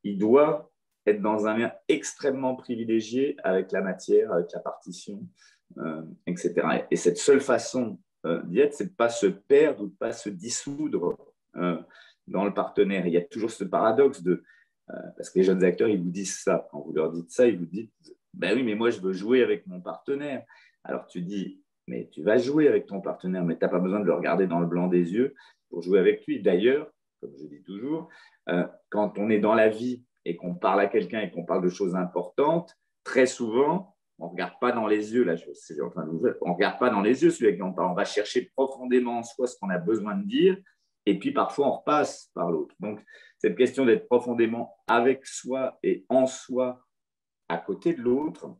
il doit être dans un lien extrêmement privilégié avec la matière, avec la partition, etc. Et cette seule façon d'y être, c'est de ne pas se perdre ou de ne pas se dissoudre dans le partenaire. Il y a toujours ce paradoxe parce que les jeunes acteurs, ils vous disent ça. Quand vous leur dites ça, ils vous disent ben oui, mais moi, je veux jouer avec mon partenaire. Alors tu dis, mais tu vas jouer avec ton partenaire, mais tu n'as pas besoin de le regarder dans le blanc des yeux pour jouer avec lui. D'ailleurs, comme je dis toujours, quand on est dans la vie et qu'on parle à quelqu'un et qu'on parle de choses importantes, très souvent, on ne regarde pas dans les yeux, là, on ne regarde pas dans les yeux celui avec qui on parle. On va chercher profondément en soi ce qu'on a besoin de dire, et puis parfois on repasse par l'autre. Donc, cette question d'être profondément avec soi et en soi à côté de l'autre,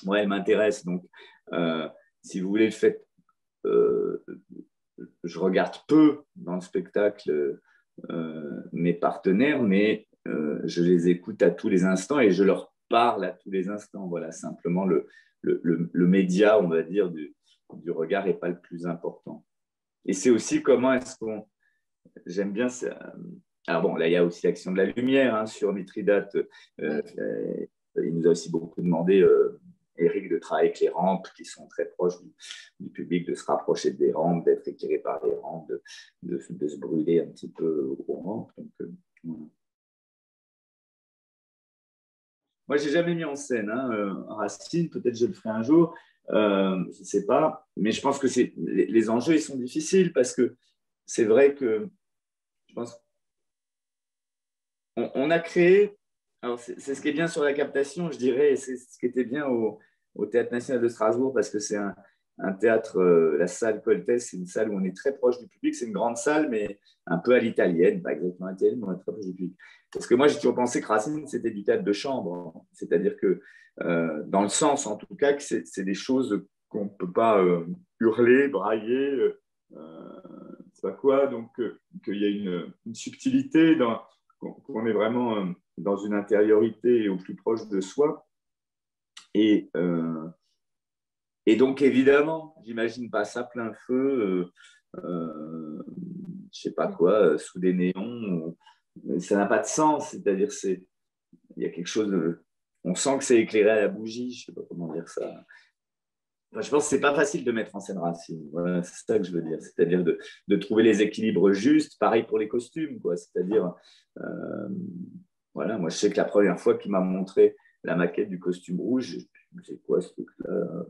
moi, elle m'intéresse. Donc, si vous voulez, le fait, je regarde peu dans le spectacle mes partenaires, mais je les écoute à tous les instants et je leur parle à tous les instants. Voilà, simplement le média, on va dire, du regard n'est pas le plus important. Et c'est aussi comment est-ce qu'on... J'aime bien ça. Alors bon, là, il y a aussi l'action de la lumière hein, sur Mithridate. Il nous a aussi beaucoup demandé, Eric, de travailler avec les rampes qui sont très proches du public, de se rapprocher des rampes, d'être éclairé par les rampes, de se brûler un petit peu aux rampes. Donc, voilà. Moi, je n'ai jamais mis en scène Racine, peut-être je le ferai un jour, je ne sais pas, mais je pense que les enjeux ils sont difficiles parce que c'est vrai que je pense on a créé, alors c'est ce qui est bien sur la captation, je dirais, et c'est ce qui était bien au Théâtre National de Strasbourg parce que c'est un théâtre, la salle Coltès, c'est une salle où on est très proche du public, c'est une grande salle, mais un peu à l'italienne, pas exactement à l'italienne, mais on est très proche du public. Parce que moi, j'ai toujours pensé que Racine, c'était du théâtre de chambre. C'est-à-dire que, dans le sens, en tout cas, que c'est des choses qu'on ne peut pas hurler, brailler, c'est pas quoi. Donc, qu'il y a une subtilité, qu'on est vraiment dans une intériorité au plus proche de soi. Et, donc, évidemment, j'imagine pas ça plein feu, je sais pas quoi, sous des néons. Ça n'a pas de sens. C'est-à-dire, il y a quelque chose de. On sent que c'est éclairé à la bougie, je sais pas comment dire ça. Enfin, je pense que c'est pas facile de mettre en scène Racine. Voilà, c'est ça que je veux dire. C'est-à-dire de trouver les équilibres justes. Pareil pour les costumes, quoi. C'est-à-dire, voilà, moi, je sais que la première fois qu'il m'a montré la maquette du costume rouge, c'est quoi ce truc-là?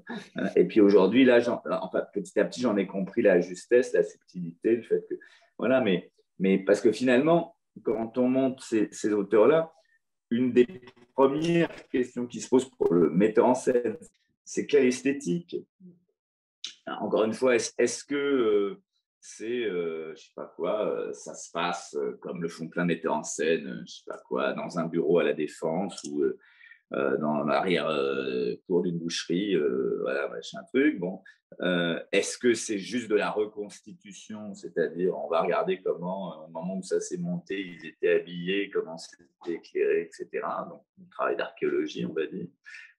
Et puis aujourd'hui, là, enfin, petit à petit, j'en ai compris la justesse, la subtilité, le fait que. Voilà, mais parce que finalement, quand on monte ces auteurs-là, une des premières questions qui se pose pour le metteur en scène, c'est quelle esthétique? Encore une fois, est-ce que c'est, je sais pas quoi, ça se passe comme le font plein de metteurs en scène, je sais pas quoi, dans un bureau à la Défense ou dans l'arrière-cour d'une boucherie, voilà, machin truc. Bon, est-ce que c'est juste de la reconstitution, c'est-à-dire on va regarder comment, au moment où ça s'est monté, ils étaient habillés, comment c'était éclairé, etc. Donc, un travail d'archéologie, on va dire.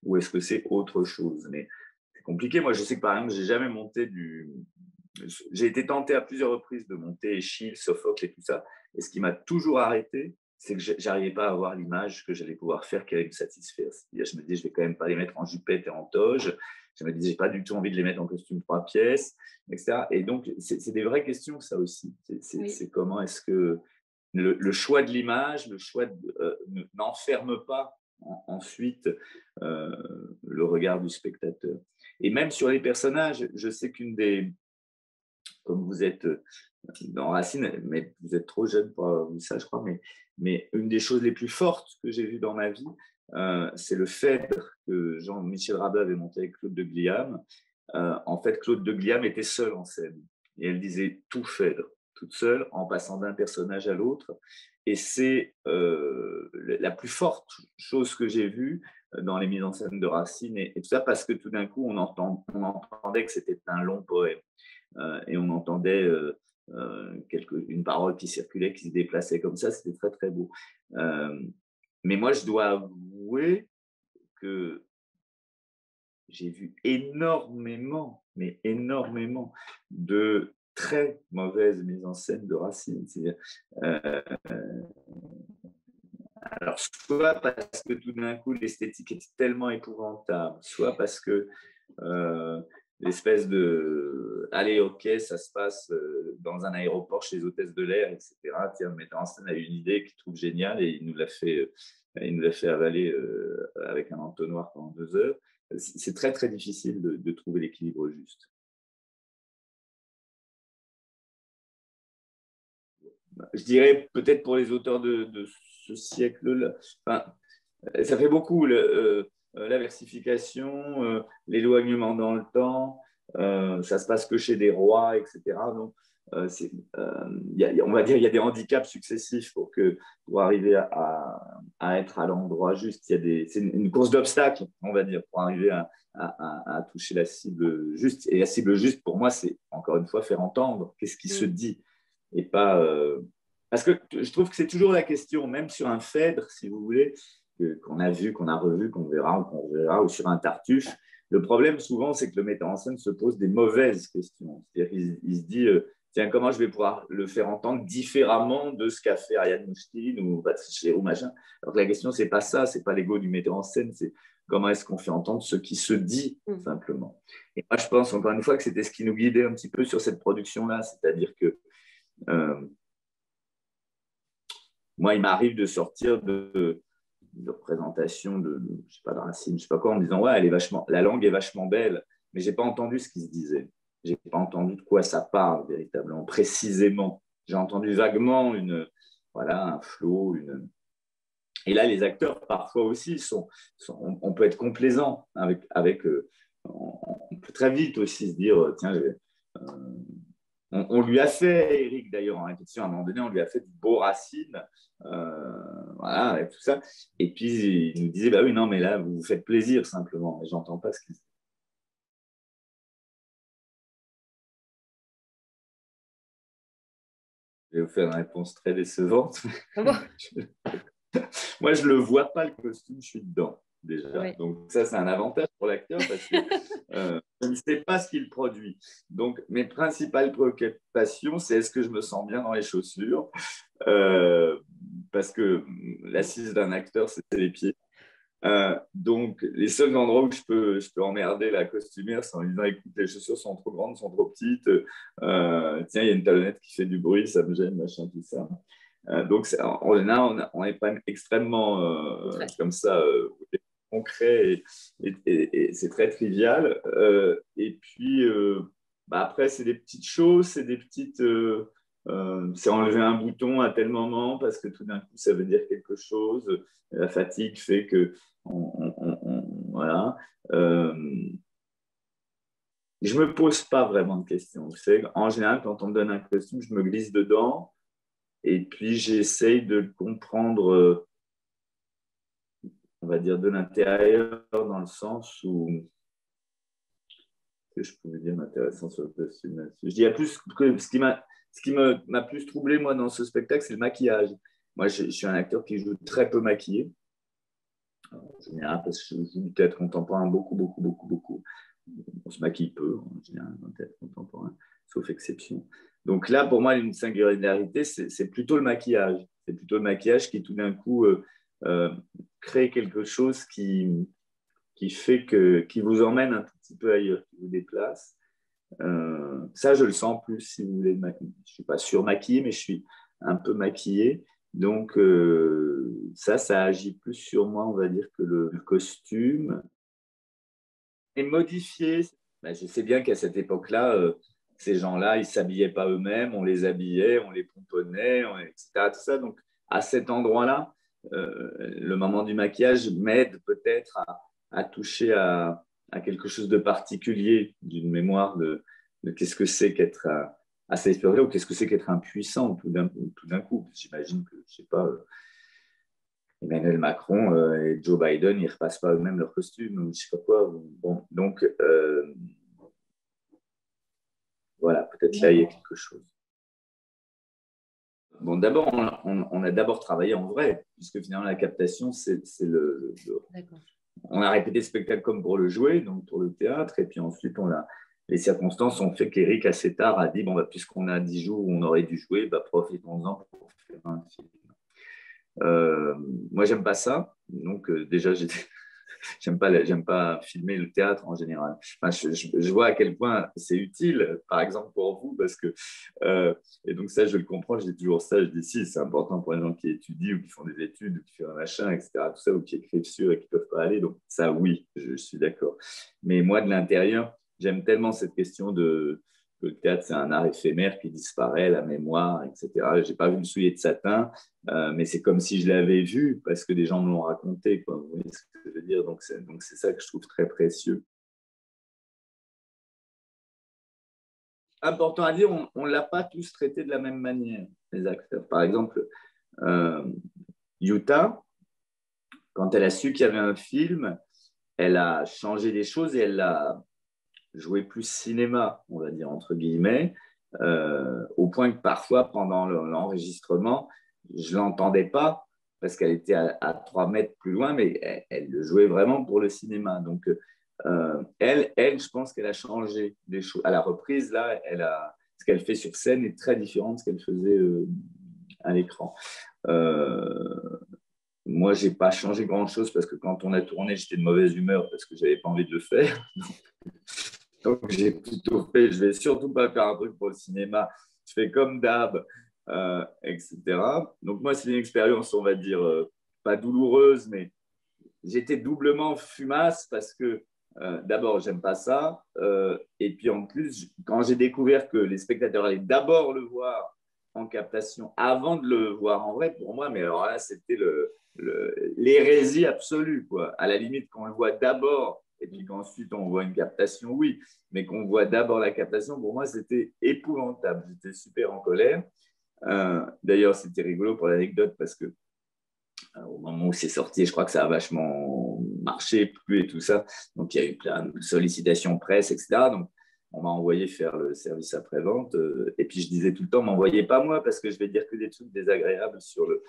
Ou est-ce que c'est autre chose? Mais c'est compliqué. Moi, je sais que par exemple, j'ai jamais monté du. J'ai été tenté à plusieurs reprises de monter Échille, Sophocle et tout ça. Et ce qui m'a toujours arrêté, c'est que j'arrivais pas à avoir l'image que j'allais pouvoir faire qui allait me satisfaire. Je me disais, je vais quand même pas les mettre en jupette et en toge. Je me disais, j'ai pas du tout envie de les mettre en costume 3 pièces, etc. Et donc, c'est des vraies questions, ça aussi. C'est comment est-ce que le choix de l'image, le choix n'enferme pas ensuite le regard du spectateur. Et même sur les personnages, je sais qu'une des. Comme vous êtes dans Racine, mais vous êtes trop jeune pour avoir vu ça, je crois, mais une des choses les plus fortes que j'ai vues dans ma vie, c'est le Phèdre que Jean-Michel Rabin avait monté avec Claude de Gliam. En fait, Claude de Gliam était seule en scène et elle disait tout Phèdre, toute seule, en passant d'un personnage à l'autre. Et c'est la plus forte chose que j'ai vue dans les mises en scène de Racine, et tout ça parce que tout d'un coup, on entendait que c'était un long poème. Et on entendait une parole qui circulait, qui se déplaçait comme ça, c'était très très beau. Mais moi, je dois avouer que j'ai vu énormément, mais énormément de très mauvaises mises en scène de Racine. C'est-à-dire, alors, soit parce que tout d'un coup, l'esthétique est tellement épouvantable, soit parce que l'espèce de allez, ok, ça se passe dans un aéroport chez les hôtesses de l'air, etc. Tiens, le metteur en scène a eu une idée qu'il trouve géniale et il nous l'a fait avaler avec un entonnoir pendant 2 heures. C'est très, très difficile de trouver l'équilibre juste. Je dirais peut-être pour les auteurs de ce siècle-là, enfin, ça fait beaucoup, la versification, l'éloignement dans le temps, ça se passe que chez des rois, etc. Donc, on va dire qu'il y a des handicaps successifs pour arriver à être à l'endroit juste. C'est une course d'obstacles, on va dire, pour arriver à toucher la cible juste. Et la cible juste, pour moi, c'est encore une fois faire entendre qu'est-ce qui se dit et pas. Parce que je trouve que c'est toujours la question, même sur un Phèdre, si vous voulez, qu'on a vu, qu'on a revu, qu'on verra, ou sur un Tartuffe. Le problème, souvent, c'est que le metteur en scène se pose des mauvaises questions. C'est-à-dire qu'il se dit, tiens, comment je vais pouvoir le faire entendre différemment de ce qu'a fait Ariane Mouchkine ou Patrice Chéreau, machin. Alors que la question, c'est pas ça, c'est pas l'ego du metteur en scène, c'est comment est-ce qu'on fait entendre ce qui se dit, simplement. Et moi, je pense, encore une fois, que c'était ce qui nous guidait un petit peu sur cette production-là, c'est-à-dire que moi, il m'arrive de sortir de représentation je sais pas, de Racine, je sais pas quoi, en me disant, ouais, la langue est vachement belle, mais j'ai pas entendu ce qui se disait. J'ai pas entendu de quoi ça parle véritablement, précisément. J'ai entendu vaguement voilà, un flow, Et là, les acteurs, parfois aussi, on peut être complaisant avec on peut très vite aussi se dire, tiens, On lui a fait, Eric d'ailleurs, en répétition, à un moment donné, on lui a fait du beau Racine, voilà, et tout ça. Et puis, il nous disait, bah oui, non, mais là, vous vous faites plaisir simplement. Et j'entends pas ce qu'il dit. Je vais vous faire une réponse très décevante. Ah bon. Moi, je ne le vois pas, le costume, je suis dedans, déjà. Oui. Donc, ça, c'est un avantage pour l'acteur parce que je ne sais pas ce qu'il produit. Donc, mes principales préoccupations, c'est est-ce que je me sens bien dans les chaussures parce que l'assise d'un acteur, c'est les pieds. Donc, les seuls endroits où je peux emmerder la costumière, c'est en lui disant, écoute, les chaussures sont trop grandes, sont trop petites. Tiens, il y a une talonnette qui fait du bruit, ça me gêne, machin, tout ça. Donc, en général, on n'est pas extrêmement comme ça, concret et c'est très trivial. Et puis, bah, après, c'est des petites choses, c'est des petites. C'est enlever un bouton à tel moment parce que tout d'un coup, ça veut dire quelque chose. La fatigue fait que. Voilà. Je ne me pose pas vraiment de questions. Vous savez, en général, quand on me donne un costume, je me glisse dedans. Et puis, j'essaye de le comprendre, on va dire, de l'intérieur, dans le sens où, que je pouvais dire d'intéressant sur le costume. Je dis, il y a plus que ce qui m'a plus troublé, moi, dans ce spectacle, c'est le maquillage. Moi, je suis un acteur qui joue très peu maquillé, en général, parce que je joue du théâtre contemporain beaucoup, beaucoup, beaucoup, beaucoup. On se maquille peu, en général, dans le théâtre contemporain, sauf exception. Donc là, pour moi, une singularité, c'est plutôt le maquillage. C'est plutôt le maquillage qui, tout d'un coup, euh, crée quelque chose qui fait qui vous emmène un tout petit peu ailleurs, qui vous déplace. Ça, je le sens plus, si vous voulez. Je ne suis pas surmaquillé, mais je suis un peu maquillé. Donc, ça agit plus sur moi, on va dire, que le costume. Et modifié, ben, je sais bien qu'à cette époque-là, ces gens-là, ils ne s'habillaient pas eux-mêmes, on les habillait, on les pomponnait, etc. Tout ça. Donc, à cet endroit-là, le moment du maquillage m'aide peut-être à toucher à quelque chose de particulier, d'une mémoire de qu'est-ce que c'est qu'être assez spirituel ou qu'est-ce que c'est qu'être impuissant tout d'un coup. J'imagine que, je ne sais pas, Emmanuel Macron et Joe Biden, ils ne repassent pas eux-mêmes leur costume ou je ne sais pas quoi. Bon, donc, voilà, peut-être là, il y a quelque chose. Bon, d'abord, on a d'abord travaillé en vrai, puisque finalement, la captation, c'est on a répété le spectacle comme pour le jouer, donc pour le théâtre, et puis ensuite, les circonstances ont fait qu'Éric, assez tard, a dit, bon, bah, puisqu'on a 10 jours où on aurait dû jouer, bah, profitons-en pour faire un film. Moi, j'aime pas ça. Donc, déjà, j'aime pas filmer le théâtre en général. Enfin, je vois à quel point c'est utile, par exemple pour vous, parce que et donc ça, je le comprends. Je dis toujours ça. Je dis si, c'est important pour les gens qui étudient ou qui font des études ou qui font un machin, etc. Tout ça, ou qui écrivent sur et qui peuvent pas aller. Donc ça, oui, je suis d'accord. Mais moi, de l'intérieur, j'aime tellement cette question que le théâtre, c'est un art éphémère qui disparaît, la mémoire, etc. J'ai pas vu le soulier de satin, mais c'est comme si je l'avais vu parce que des gens me l'ont raconté, quoi. Vous voyez ce que je veux dire? Donc c'est ça que je trouve très précieux. Important à dire, on ne l'a pas tous traité de la même manière, les acteurs. Par exemple, euh, Utah, quand elle a su qu'il y avait un film, elle a changé des choses et elle a joué plus cinéma, on va dire, entre guillemets, au point que parfois, pendant l'enregistrement, je ne l'entendais pas parce qu'elle était à 3 mètres plus loin, mais elle le jouait vraiment pour le cinéma. Donc, je pense qu'elle a changé des choses. À la reprise, là, ce qu'elle fait sur scène est très différent de ce qu'elle faisait à l'écran. Moi, j'ai pas changé grand-chose parce que quand on a tourné, j'étais de mauvaise humeur parce que j'avais pas envie de le faire. Donc, j'ai plutôt fait, je vais surtout pas faire un truc pour le cinéma. Je fais comme d'hab, etc. Donc, moi, c'est une expérience, on va dire, pas douloureuse, mais j'étais doublement fumasse parce que, d'abord, j'aime pas ça. Et puis, en plus, quand j'ai découvert que les spectateurs allaient d'abord le voir en captation avant de le voir en vrai, pour moi, mais alors là, c'était l'hérésie absolue, quoi. À la limite, qu'on le voit d'abord et puis qu'ensuite on voit une captation, oui, mais qu'on voit d'abord la captation, pour moi, c'était épouvantable. J'étais super en colère. D'ailleurs, c'était rigolo pour l'anecdote parce que au moment où c'est sorti, je crois que ça a vachement marché, plu et tout ça. Donc, il y a eu plein de sollicitations presse, etc. Donc, on m'a envoyé faire le service après-vente. Et puis, je disais tout le temps, m'envoyez pas moi parce que je vais dire que des trucs désagréables sur le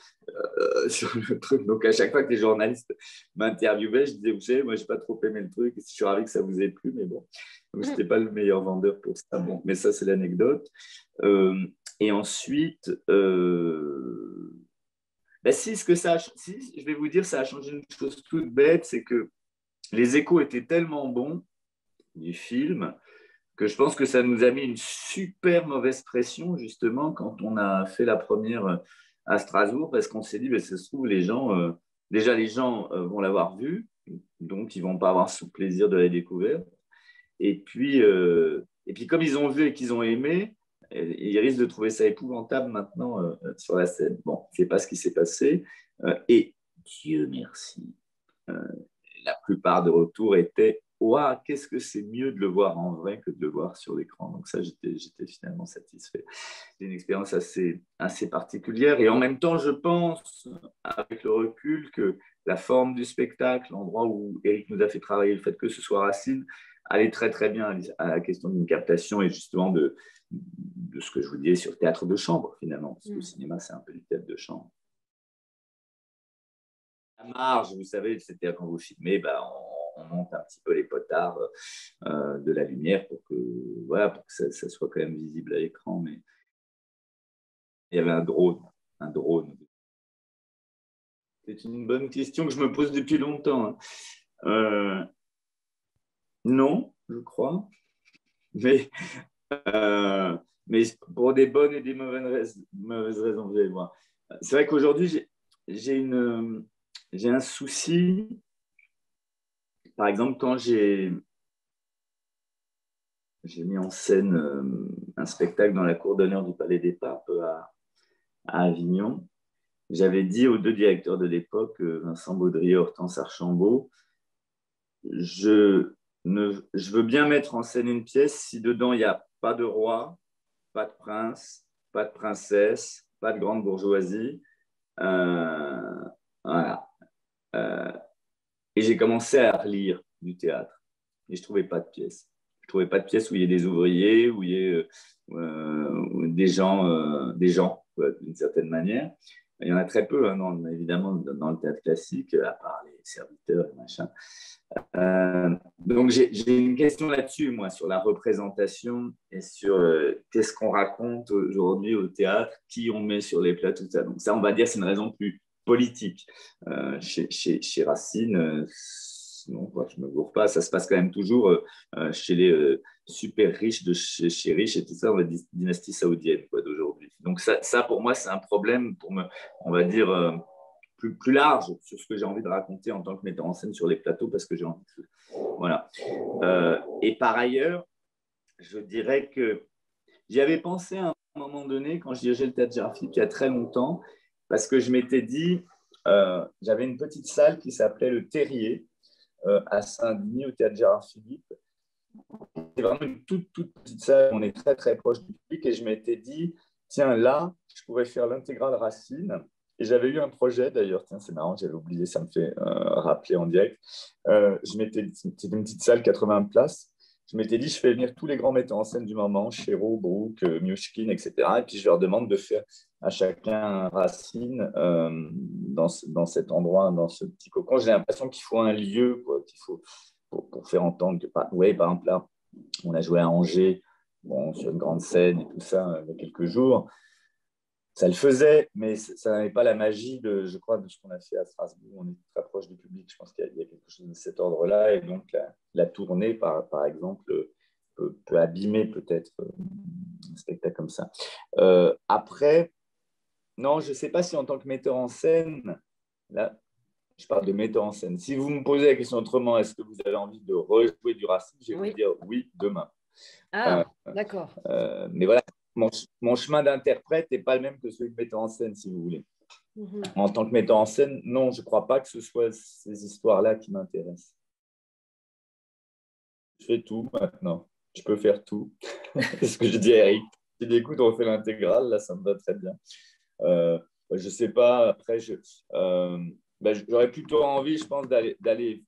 truc. Donc, à chaque fois que les journalistes m'interviewaient, je disais, vous savez, moi, je n'ai pas trop aimé le truc. Je suis ravi que ça vous ait plu, mais bon. Donc, je n'étais pas le meilleur vendeur pour ça. Bon, mais ça, c'est l'anecdote. Et ensuite, ben si, si, je vais vous dire, ça a changé une chose toute bête, c'est que les échos étaient tellement bons du film que je pense que ça nous a mis une super mauvaise pression, justement, quand on a fait la première à Strasbourg, parce qu'on s'est dit, ben, ça se trouve, déjà les gens vont l'avoir vu, donc ils ne vont pas avoir ce plaisir de la découverte. Et puis comme ils ont vu et qu'ils ont aimé, ils risquent de trouver ça épouvantable maintenant sur la scène. Bon, ce n'est pas ce qui s'est passé. Et Dieu merci, euh, la plupart de retours étaient waouh, qu'est-ce que c'est mieux de le voir en vrai que de le voir sur l'écran. Donc ça, j'étais finalement satisfait. C'est une expérience assez particulière. Et en même temps, je pense, avec le recul, que la forme du spectacle, l'endroit où Eric nous a fait travailler, le fait que ce soit Racine, allait très très bien à la question d'une captation et justement de ce que je vous disais sur le théâtre de chambre, finalement. Parce que le cinéma, c'est un peu du théâtre de chambre. La marge, vous savez, c'était quand vous filmez, bah, on monte un petit peu les potards de la lumière pour que, voilà, pour que ça soit quand même visible à l'écran. Mais il y avait un drone. Un drone. C'est une bonne question que je me pose depuis longtemps. Hein. Non, je crois. Mais, euh, mais pour des bonnes et des mauvaises raisons, vous allez voir. C'est vrai qu'aujourd'hui, j'ai un souci. Par exemple, quand j'ai mis en scène un spectacle dans la cour d'honneur du Palais des Papes à Avignon, j'avais dit aux deux directeurs de l'époque, Vincent Baudry et Hortense Archambault, je veux bien mettre en scène une pièce si dedans il n'y a pas de roi, pas de prince, pas de princesse, pas de grande bourgeoisie. Euh, voilà. Euh, et j'ai commencé à relire du théâtre. Et je ne trouvais pas de pièce. Je ne trouvais pas de pièce où il y ait des ouvriers, où il y ait des gens d'une certaine manière. Il y en a très peu, hein, évidemment, dans le théâtre classique, à part les serviteurs et machin. Donc, j'ai une question là-dessus, moi, sur la représentation et sur qu'est-ce qu'on raconte aujourd'hui au théâtre, qui on met sur les plateaux, tout ça. Donc, ça, on va dire, c'est une raison plus politique. Chez Racine, non, quoi, je ne me gourre pas, ça se passe quand même toujours chez les super riches de chez riches et tout ça, on va dire dynastie saoudienne d'aujourd'hui. Donc, ça, pour moi, c'est un problème on va dire, plus large sur ce que j'ai envie de raconter en tant que metteur en scène sur les plateaux parce que j'ai envie de... Voilà. Et par ailleurs, je dirais que j'y avais pensé à un moment donné quand je dirigeais le théâtre Gérard-Philippe il y a très longtemps parce que je m'étais dit, j'avais une petite salle qui s'appelait le Terrier à Saint-Denis au théâtre Gérard-Philippe. C'est vraiment une toute petite salle, on est très très proche du public et je m'étais dit, tiens là, je pourrais faire l'intégrale Racine. Et j'avais eu un projet d'ailleurs, tiens, c'est marrant, j'avais oublié, ça me fait rappeler en direct. C'était une petite salle, 80 places. Je m'étais dit, je fais venir tous les grands metteurs en scène du moment, Chéreau, Brook, Miushkin, etc. Et puis je leur demande de faire à chacun un Racine dans cet endroit, dans ce petit cocon. J'ai l'impression qu'il faut un lieu, quoi, qu'il faut pour faire entendre que, ouais, par exemple, là, on a joué à Angers, bon, sur une grande scène et tout ça, il y a quelques jours. Ça le faisait, mais ça n'avait pas la magie, je crois, de ce qu'on a fait à Strasbourg. On est très proche du public. Je pense qu'il y a quelque chose de cet ordre-là. Et donc, la tournée, par exemple, peut abîmer peut-être un spectacle comme ça. Après, non, je ne sais pas si en tant que metteur en scène, là, je parle de metteur en scène. Si vous me posez la question autrement, est-ce que vous avez envie de rejouer du Racine? Je vais vous dire oui, demain. D'accord. Mais voilà, mon chemin d'interprète n'est pas le même que celui de metteur en scène, si vous voulez. En tant que metteur en scène, non, je ne crois pas que ce soit ces histoires-là qui m'intéressent. je fais tout maintenant. Je peux faire tout. C'est ce que je dis à Eric. Il dit, écoute, on fait l'intégrale, là, ça me va très bien. Je ne sais pas, après, j'aurais plutôt envie, je pense, d'aller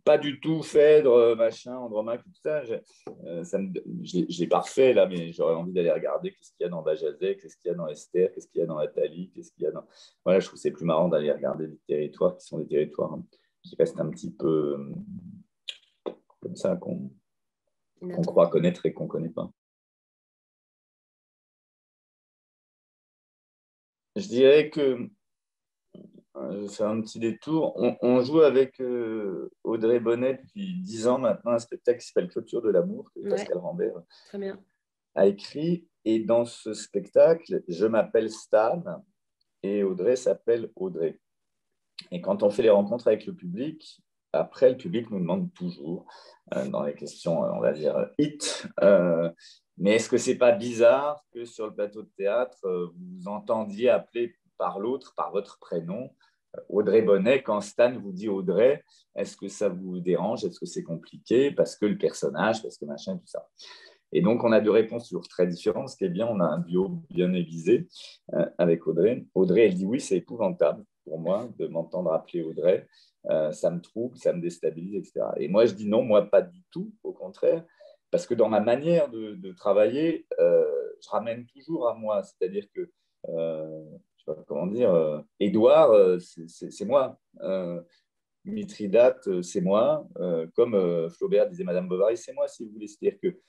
pas du tout Phèdre, machin, Andromaque, tout ça. Je l'ai parfait, là, mais j'aurais envie d'aller regarder qu'est-ce qu'il y a dans Bajazet, qu'est-ce qu'il y a dans Esther, qu'est-ce qu'il y a dans Athalie, qu'est-ce qu'il y a dans... Voilà, je trouve que c'est plus marrant d'aller regarder des territoires qui sont des territoires qui restent un petit peu comme ça, qu'on croit connaître et qu'on ne connaît pas. Je dirais que je vais faire un petit détour. On joue avec Audrey Bonnet depuis 10 ans maintenant un spectacle qui s'appelle Clôture de l'amour, que Pascal Rambert a écrit. Et dans ce spectacle, je m'appelle Stan et Audrey s'appelle Audrey. Et quand on fait les rencontres avec le public, après, le public nous demande toujours, dans les questions, on va dire, hit, mais est-ce que ce n'est pas bizarre que sur le plateau de théâtre, vous entendiez appeler par l'autre, par votre prénom, Audrey Bonnet, quand Stan vous dit Audrey, est-ce que ça vous dérange? Est-ce que c'est compliqué? Parce que le personnage, parce que machin, tout ça. Et donc, on a deux réponses toujours très différentes. Ce qui est bien, on a un duo bien aiguisé avec Audrey. Audrey, elle dit oui, c'est épouvantable pour moi de m'entendre appeler Audrey. Ça me trouble, ça me déstabilise, etc. Et moi, je dis non, moi, pas du tout, au contraire. Parce que dans ma manière de travailler, je ramène toujours à moi. C'est-à-dire que comment dire, Édouard, c'est moi. Mithridate, c'est moi. Comme Flaubert disait Madame Bovary, c'est moi, si vous voulez. C'est-à-dire que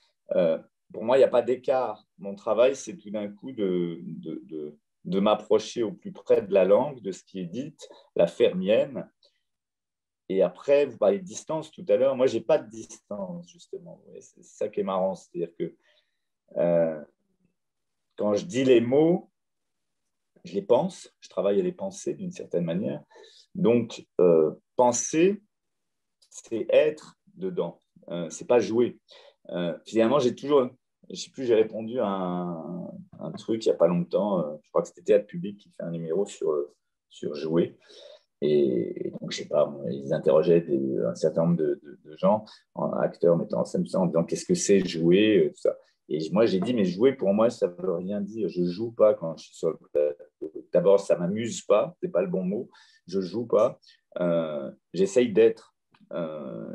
pour moi, il n'y a pas d'écart. Mon travail, c'est tout d'un coup de m'approcher au plus près de la langue, de ce qui est dit, la faire mienne. Et après, vous parlez de distance tout à l'heure. Moi, je n'ai pas de distance, justement. C'est ça qui est marrant. C'est-à-dire que quand je dis les mots, je les pense, je travaille à les penser d'une certaine manière. Donc, penser, c'est être dedans, c'est pas jouer. Finalement, j'ai toujours, je sais plus, j'ai répondu à un truc il n'y a pas longtemps, je crois que c'était Théâtre Public qui fait un numéro sur jouer. Et donc, je sais pas, ils interrogeaient un certain nombre de gens, acteurs, metteurs en scène, tout ça, en disant qu'est-ce que c'est jouer, tout ça. Et moi, j'ai dit, mais jouer, pour moi, ça ne veut rien dire. Je ne joue pas quand je suis sur le plateau. D'abord, ça ne m'amuse pas, ce n'est pas le bon mot. Je ne joue pas. J'essaye d'être.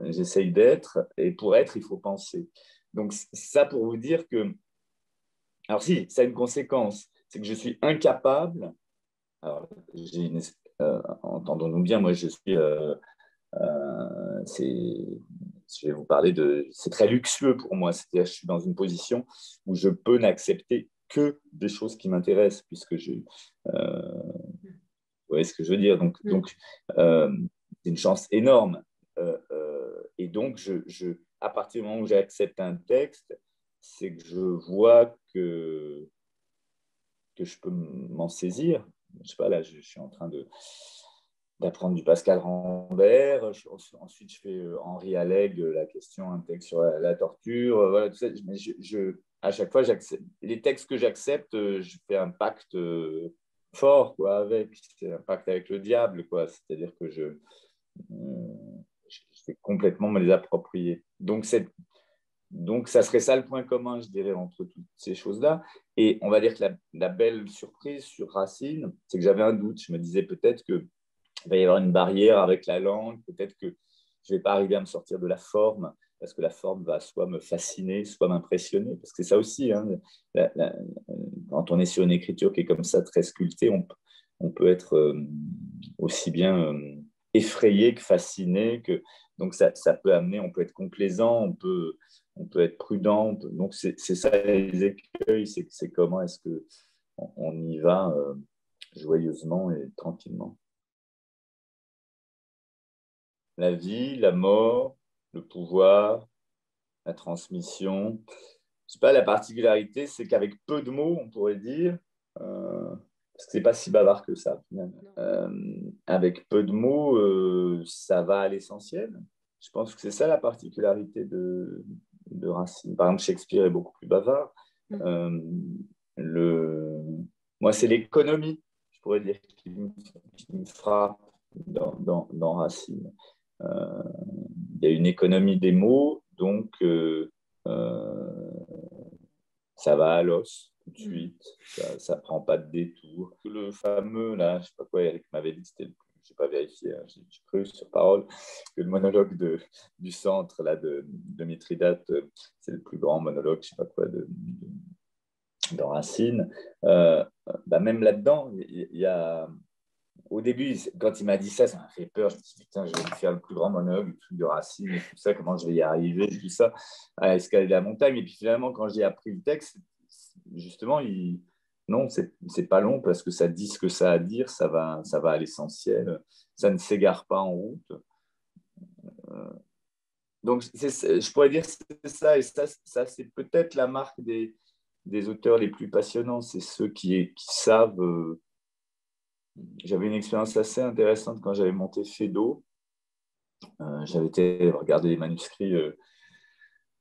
J'essaye d'être. Et pour être, il faut penser. Donc, ça pour vous dire que... Alors si, ça a une conséquence. C'est que je suis incapable... Alors, entendons-nous bien, moi, je suis... je vais vous parler de... C'est très luxueux pour moi. C'est-à-dire, je suis dans une position où je peux n'accepter que des choses qui m'intéressent, puisque vous voyez ce que je veux dire. Donc c'est une chance énorme. Et donc, à partir du moment où j'accepte un texte, c'est que je vois que je peux m'en saisir. Je sais pas, là, je suis en train d'apprendre du Pascal Rambert. Ensuite, je fais Henri Alleg, la question, un texte sur la torture. Voilà, tout ça. Mais à chaque fois, les textes que j'accepte, je fais un pacte fort quoi, avec. C'est un pacte avec le diable. Quoi. C'est-à-dire que je vais complètement me les approprier. Donc, ça serait ça le point commun, je dirais, entre toutes ces choses-là. Et on va dire que la belle surprise sur Racine, c'est que j'avais un doute. Je me disais peut-être qu'il va y avoir une barrière avec la langue, peut-être que je ne vais pas arriver à me sortir de la forme, parce que la forme va soit me fasciner, soit m'impressionner. Parce que c'est ça aussi, hein, quand on est sur une écriture qui est comme ça, très sculptée, on peut être aussi bien effrayé que fasciné. Donc ça peut amener, on peut être complaisant, on peut être prudent. Donc c'est ça les écueils, c'est comment est-ce qu'on y va joyeusement et tranquillement. La vie, la mort, le pouvoir, la transmission. Je sais pas, la particularité, c'est qu'avec peu de mots, on pourrait dire, parce que c'est pas si bavard que ça, finalement. Avec peu de mots, ça va à l'essentiel. Je pense que c'est ça la particularité de Racine. Par exemple, Shakespeare est beaucoup plus bavard. Moi, c'est l'économie, je pourrais dire, qui me frappe dans Racine. y a une économie des mots, donc ça va à l'os tout de suite, ça prend pas de détour. Le fameux, là, je sais pas quoi, Eric m'avait dit, c'était je n'ai pas vérifié, hein, j'ai cru sur parole, que le monologue du centre là, de Mithridate, c'est le plus grand monologue, je ne sais pas quoi, de Racine. Même là-dedans, il y a... Au début, quand il m'a dit ça, ça m'a fait peur. Je me suis dit, putain, je vais faire le plus grand monologue, le truc de Racine et tout ça, comment je vais y arriver, tout ça, à escalader la montagne. Et puis finalement, quand j'ai appris le texte, justement, non, c'est pas long parce que ça dit ce que ça a à dire, ça va à l'essentiel, ça ne s'égare pas en route. Donc, je pourrais dire que c'est ça, et ça c'est peut-être la marque des auteurs les plus passionnants, c'est ceux qui savent. J'avais une expérience assez intéressante quand j'avais monté Fedo. J'avais été regarder les manuscrits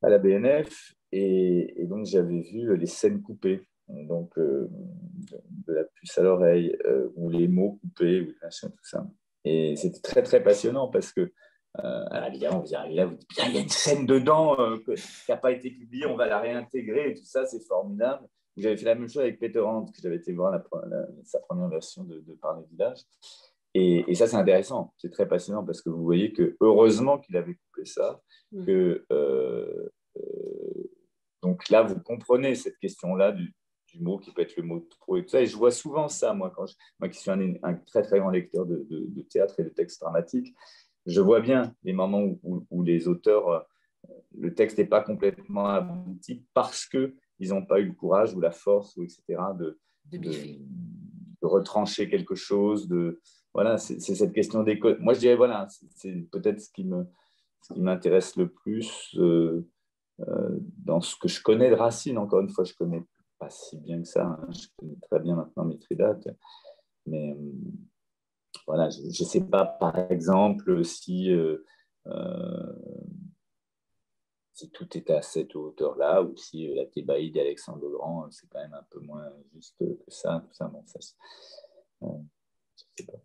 à la BNF, et donc j'avais vu les scènes coupées, donc de la puce à l'oreille, ou les mots coupés, ou machin, tout ça. Et c'était très, très passionnant parce que, évidemment, vous arrivez là, vous dites, il y a une scène dedans qui n'a pas été publiée, on va la réintégrer, et tout ça, c'est formidable. J'avais fait la même chose avec Peter Hand, que j'avais été voir sa première version de Parler Village. Et ça, c'est intéressant, c'est très passionnant parce que vous voyez que heureusement qu'il avait coupé ça, que donc là, vous comprenez cette question-là du mot qui peut être le mot de trop et tout ça. Et je vois souvent ça, moi qui suis un très, très grand lecteur de théâtre et de texte dramatique, je vois bien les moments où les auteurs, le texte n'est pas complètement abouti parce qu'ils n'ont pas eu le courage ou la force, ou etc., de retrancher quelque chose. Voilà, c'est cette question d'école. Moi, je dirais, voilà, c'est peut-être ce qui m'intéresse le plus. Dans ce que je connais de Racine, encore une fois, je ne connais pas si bien que ça, hein. Je connais très bien maintenant Mithridate, mais voilà, je ne sais pas, par exemple, si tout était à cette hauteur-là, ou si la Thébaïde d'Alexandre le Grand, c'est quand même un peu moins juste que ça, tout ça. Bon, ça je sais pas.